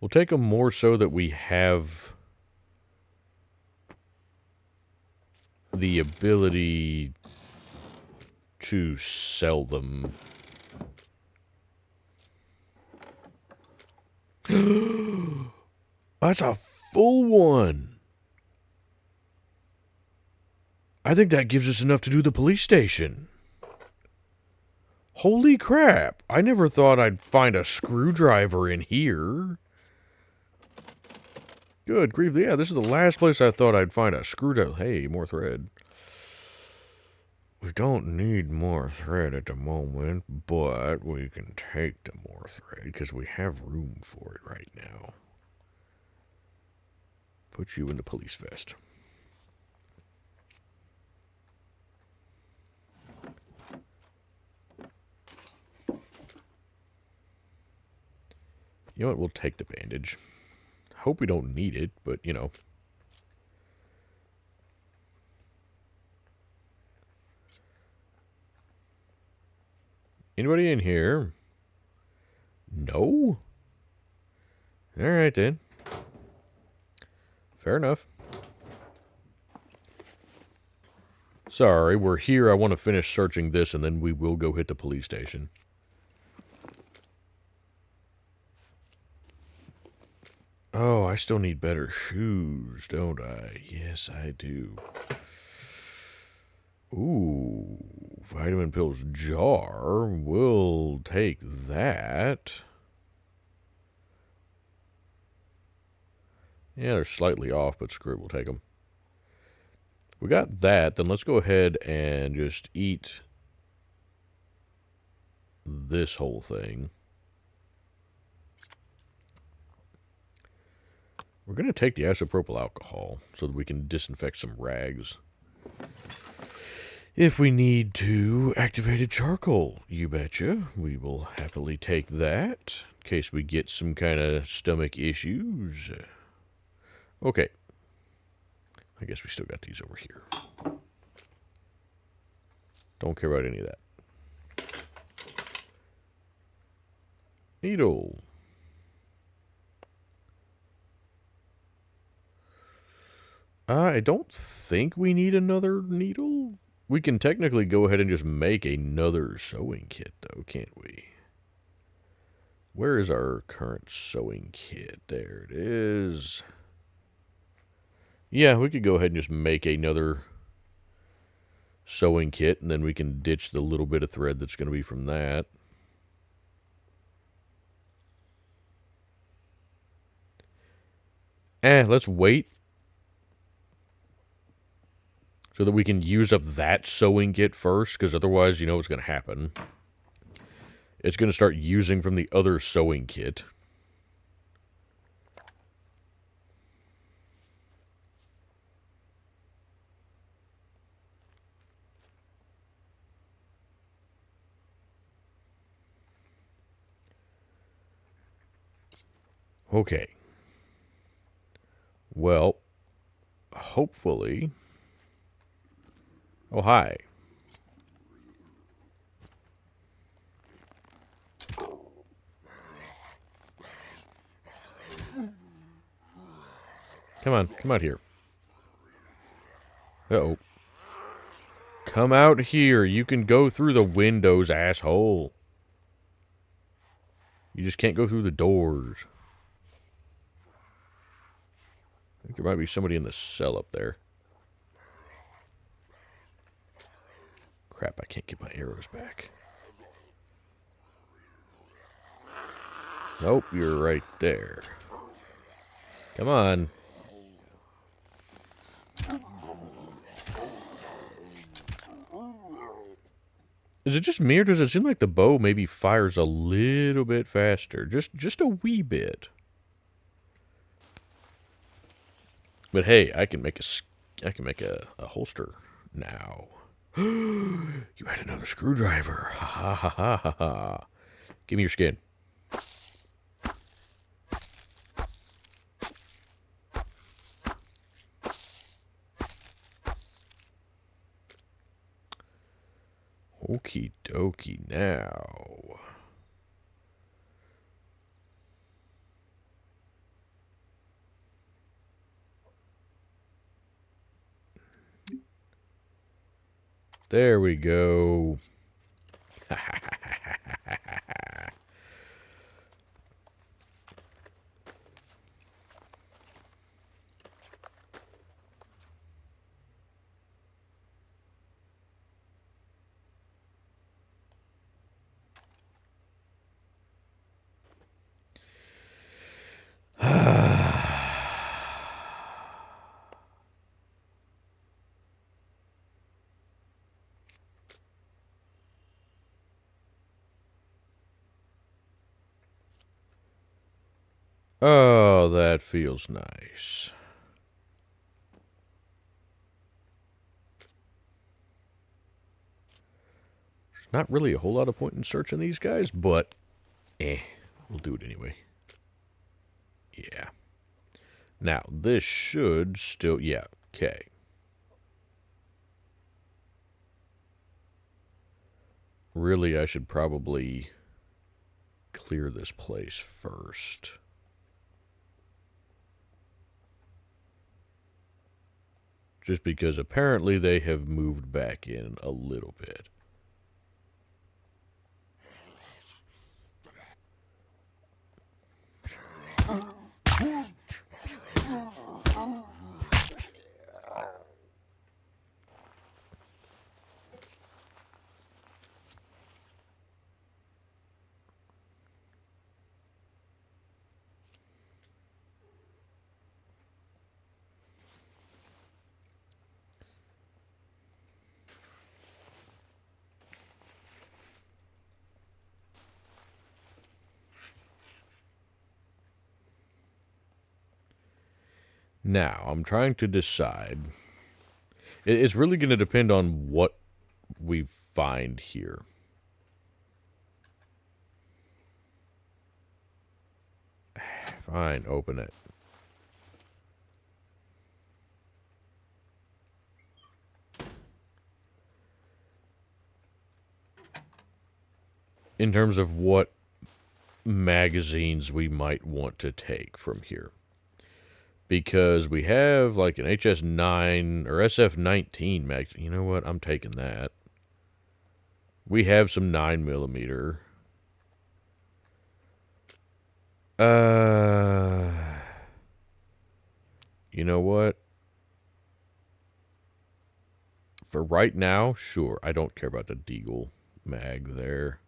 A: We'll take them more so that we have the ability to sell them. That's a full one. I think that gives us enough to do the police station. Holy crap. I never thought I'd find a screwdriver in here. Good grief. Yeah, this is the last place I thought I'd find a screwdriver. Hey, more thread. We don't need more thread at the moment, but we can take the more thread because we have room for it right now. Put you in the police vest. You know what? We'll take the bandage. Hope we don't need it, but, you know. Anybody in here? No? Alright, then. Fair enough. Sorry, we're here. I want to finish searching this, and then we will go hit the police station. Oh, I still need better shoes, don't I? Yes, I do. Ooh, vitamin pills jar. We'll take that. Yeah, they're slightly off, but screw it, we'll take them. We got that, then let's go ahead and just eat this whole thing. We're going to take the isopropyl alcohol so that we can disinfect some rags. If we need to, activated charcoal, you betcha. We will happily take that in case we get some kind of stomach issues. Okay. I guess we still got these over here. Don't care about any of that. Needle. I don't think we need another needle. We can technically go ahead and just make another sewing kit, though, can't we? Where is our current sewing kit? There it is. Yeah, we could go ahead and just make another sewing kit, and then we can ditch the little bit of thread that's going to be from that. Let's wait so that we can use up that sewing kit first, because otherwise, you know what's going to happen. It's going to start using from the other sewing kit. Okay. Well, hopefully... Oh, hi. Come on, come out here. Uh-oh. Come out here. You can go through the windows, asshole. You just can't go through the doors. I think there might be somebody in the cell up there. Crap, I can't get my arrows back. Nope, you're right there. Come on. Is it just me, or does it seem like the bow maybe fires a little bit faster? Just a wee bit. But hey, I can make a holster now. You had another screwdriver. Ha ha ha ha ha ha. Give me your skin. Okie dokie now. There we go. Oh, that feels nice. There's not really a whole lot of point in searching these guys, but we'll do it anyway. Yeah. Now, this should still, yeah, okay. Really, I should probably clear this place first. Just because apparently they have moved back in a little bit. Now, I'm trying to decide. It's really going to depend on what we find here. Fine, open it. In terms of what magazines we might want to take from here. Because we have like an HS9 or SF19 magazine. You know what? I'm taking that. We have some 9mm. You know what? For right now, sure. I don't care about the Deagle mag there.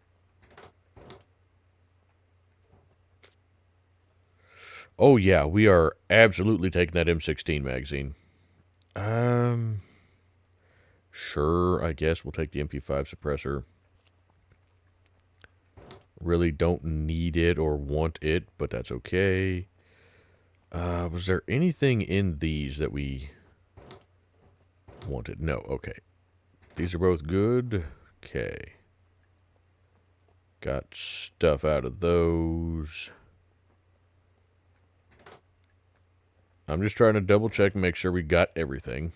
A: Oh yeah, we are absolutely taking that M16 magazine. Sure, I guess we'll take the MP5 suppressor. Really don't need it or want it, but that's okay. Was there anything in these that we wanted? No, okay. These are both good. Okay. Got stuff out of those. I'm just trying to double check and make sure we got everything.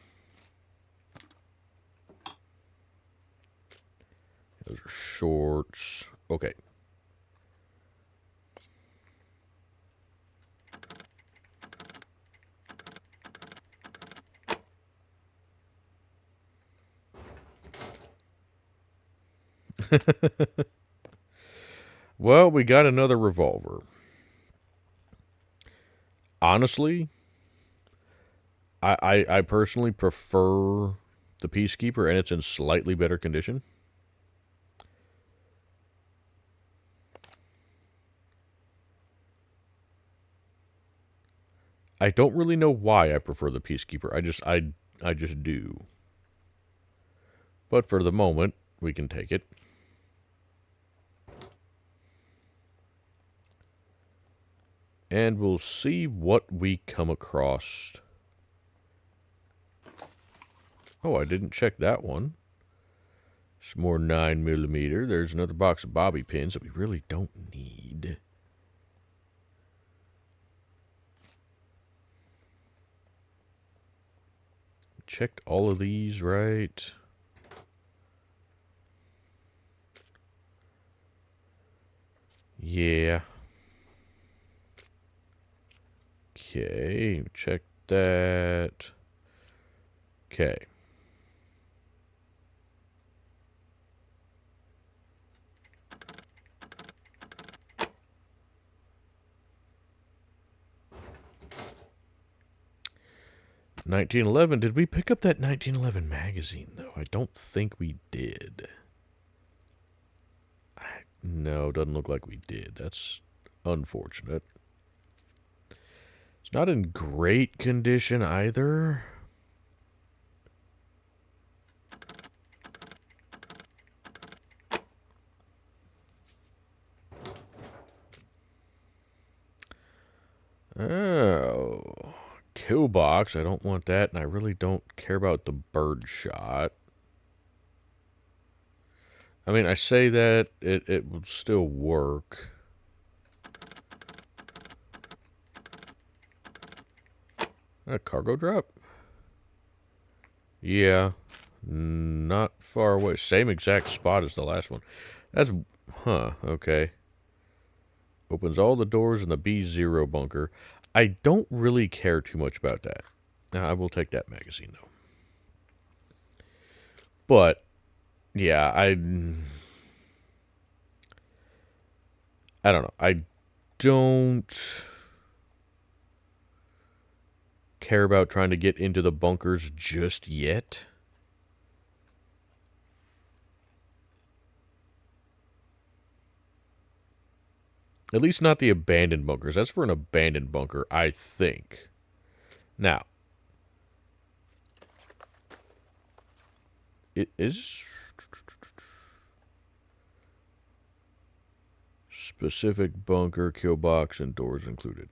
A: Those are shorts. Okay. Well, we got another revolver. Honestly, I personally prefer the Peacekeeper, and it's in slightly better condition. I don't really know why I prefer the Peacekeeper. I just do. But for the moment, we can take it. And we'll see what we come across. Oh, I didn't check that one. Some more 9mm. There's another box of bobby pins that we really don't need. Checked all of these, right? Yeah. Okay, check that. Okay. 1911. Did we pick up that 1911 magazine, though? I don't think we did. No, doesn't look like we did. That's unfortunate. It's not in great condition either. Oh, kill box. I don't want that, and I really don't care about the bird shot. I mean, I say that it would still work. A cargo drop? Yeah, not far away. Same exact spot as the last one. That's, okay. Opens all the doors in the B0 bunker. I don't really care too much about that. I will take that magazine, though. But, yeah, I don't know. I don't care about trying to get into the bunkers just yet. At least not the abandoned bunkers. That's for an abandoned bunker, I think. Now, it is specific bunker, kill box, and doors included.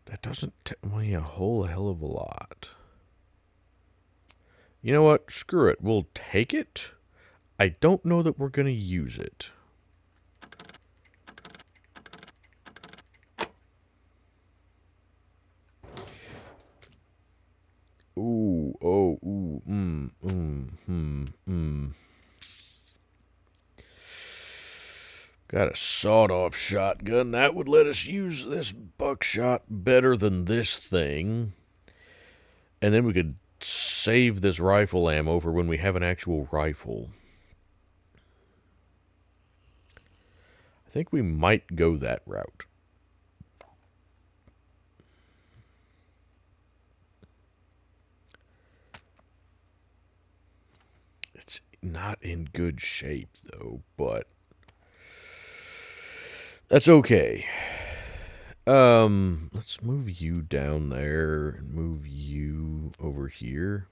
A: That doesn't tell me a whole hell of a lot. You know what? Screw it. We'll take it. I don't know that we're going to use it. Ooh, oh, ooh, Got a sawed-off shotgun. That would let us use this buckshot better than this thing. And then we could save this rifle ammo for when we have an actual rifle. I think we might go that route. It's not in good shape, though, but that's okay. Let's move you down there and move you over here.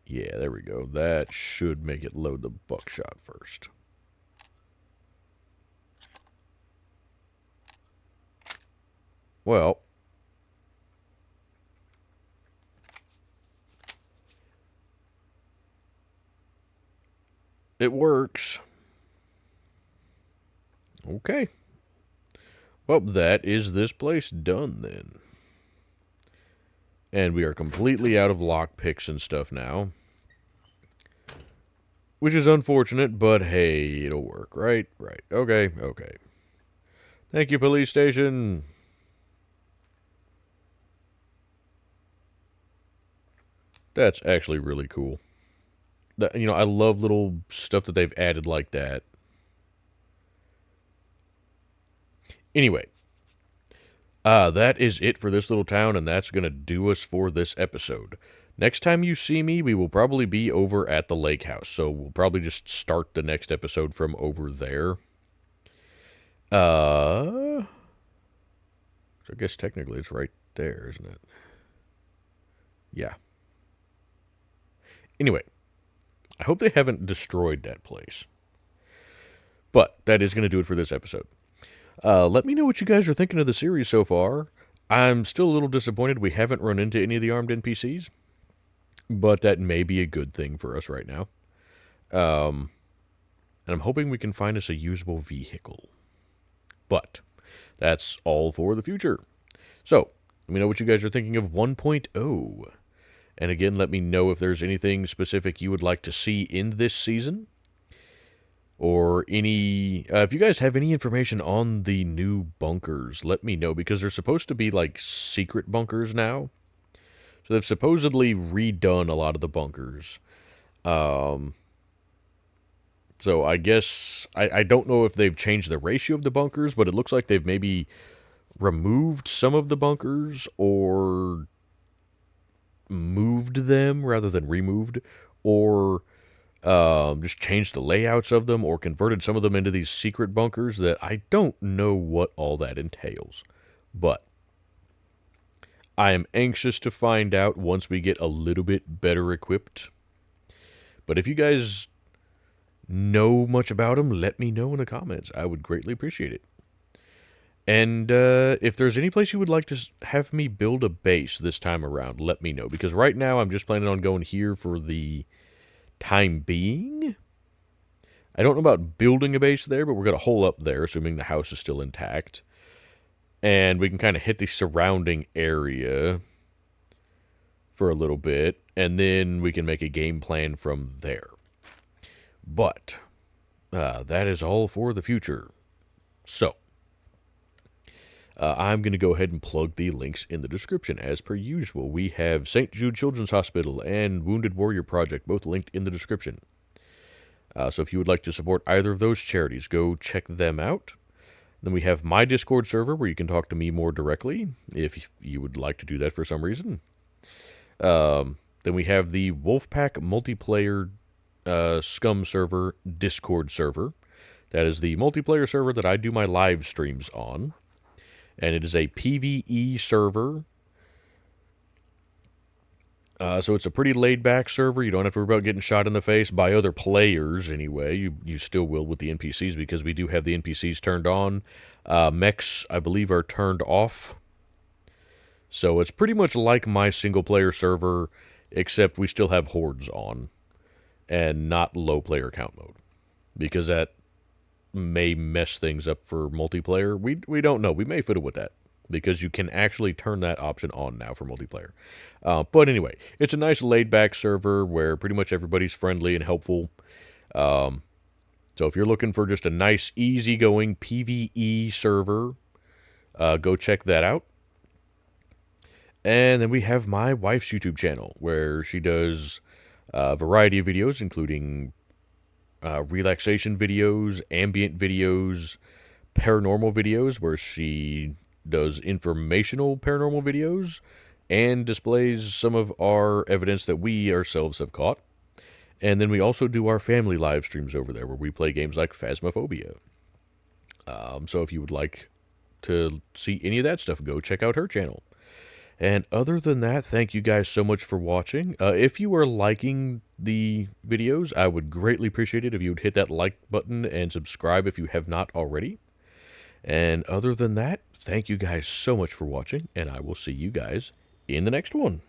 A: Yeah, there we go. That should make it load the buckshot first. Well, it works. Okay. Well, that is this place done then. And we are completely out of lockpicks and stuff now. Which is unfortunate, but hey, it'll work, right? Right. Okay, okay. Thank you, police station. That's actually really cool. You know, I love little stuff that they've added like that. Anyway, that is it for this little town, and that's going to do us for this episode. Next time you see me, we will probably be over at the lake house, so we'll probably just start the next episode from over there. So I guess technically it's right there, isn't it? Yeah. Anyway, I hope they haven't destroyed that place. But that is going to do it for this episode. Let me know what you guys are thinking of the series so far. I'm still a little disappointed we haven't run into any of the armed NPCs, but that may be a good thing for us right now. And I'm hoping we can find us a usable vehicle. But that's all for the future. So, let me know what you guys are thinking of 1.0. And again, let me know if there's anything specific you would like to see in this season. Or any, if you guys have any information on the new bunkers, let me know, because they're supposed to be like secret bunkers now. So they've supposedly redone a lot of the bunkers. So I guess, I don't know if they've changed the ratio of the bunkers, but it looks like they've maybe removed some of the bunkers or moved them rather than removed, or just changed the layouts of them, or converted some of them into these secret bunkers that I don't know what all that entails. But I am anxious to find out once we get a little bit better equipped. But if you guys know much about them, let me know in the comments. I would greatly appreciate it. And if there's any place you would like to have me build a base this time around, let me know. Because right now I'm just planning on going here for the time being. I don't know about building a base there, but we're going to hole up there, assuming the house is still intact. And we can kind of hit the surrounding area for a little bit, and then we can make a game plan from there. But that is all for the future. So, I'm going to go ahead and plug the links in the description. As per usual, we have St. Jude Children's Hospital and Wounded Warrior Project, both linked in the description. So if you would like to support either of those charities, go check them out. Then we have my Discord server where you can talk to me more directly if you would like to do that for some reason. Then we have the Wolfpack multiplayer SCUM server, Discord server. That is the multiplayer server that I do my live streams on. And it is a PvE server. So it's a pretty laid-back server. You don't have to worry about getting shot in the face by other players anyway. You still will with the NPCs because we do have the NPCs turned on. Mechs, I believe, are turned off. So it's pretty much like my single-player server, except we still have hordes on and not low player count mode, because that may mess things up for multiplayer. We don't know. We may fiddle with that, because you can actually turn that option on now for multiplayer. But anyway, it's a nice laid-back server where pretty much everybody's friendly and helpful. So if you're looking for just a nice, easygoing PvE server, go check that out. And then we have my wife's YouTube channel, where she does a variety of videos, including relaxation videos, ambient videos, paranormal videos, where she does informational paranormal videos and displays some of our evidence that we ourselves have caught. And then we also do our family live streams over there, where we play games like Phasmophobia. So if you would like to see any of that stuff, go check out her channel. And other than that, thank you guys so much for watching. If you are liking the videos, I would greatly appreciate it if you would hit that like button and subscribe if you have not already. And other than that, thank you guys so much for watching, and I will see you guys in the next one.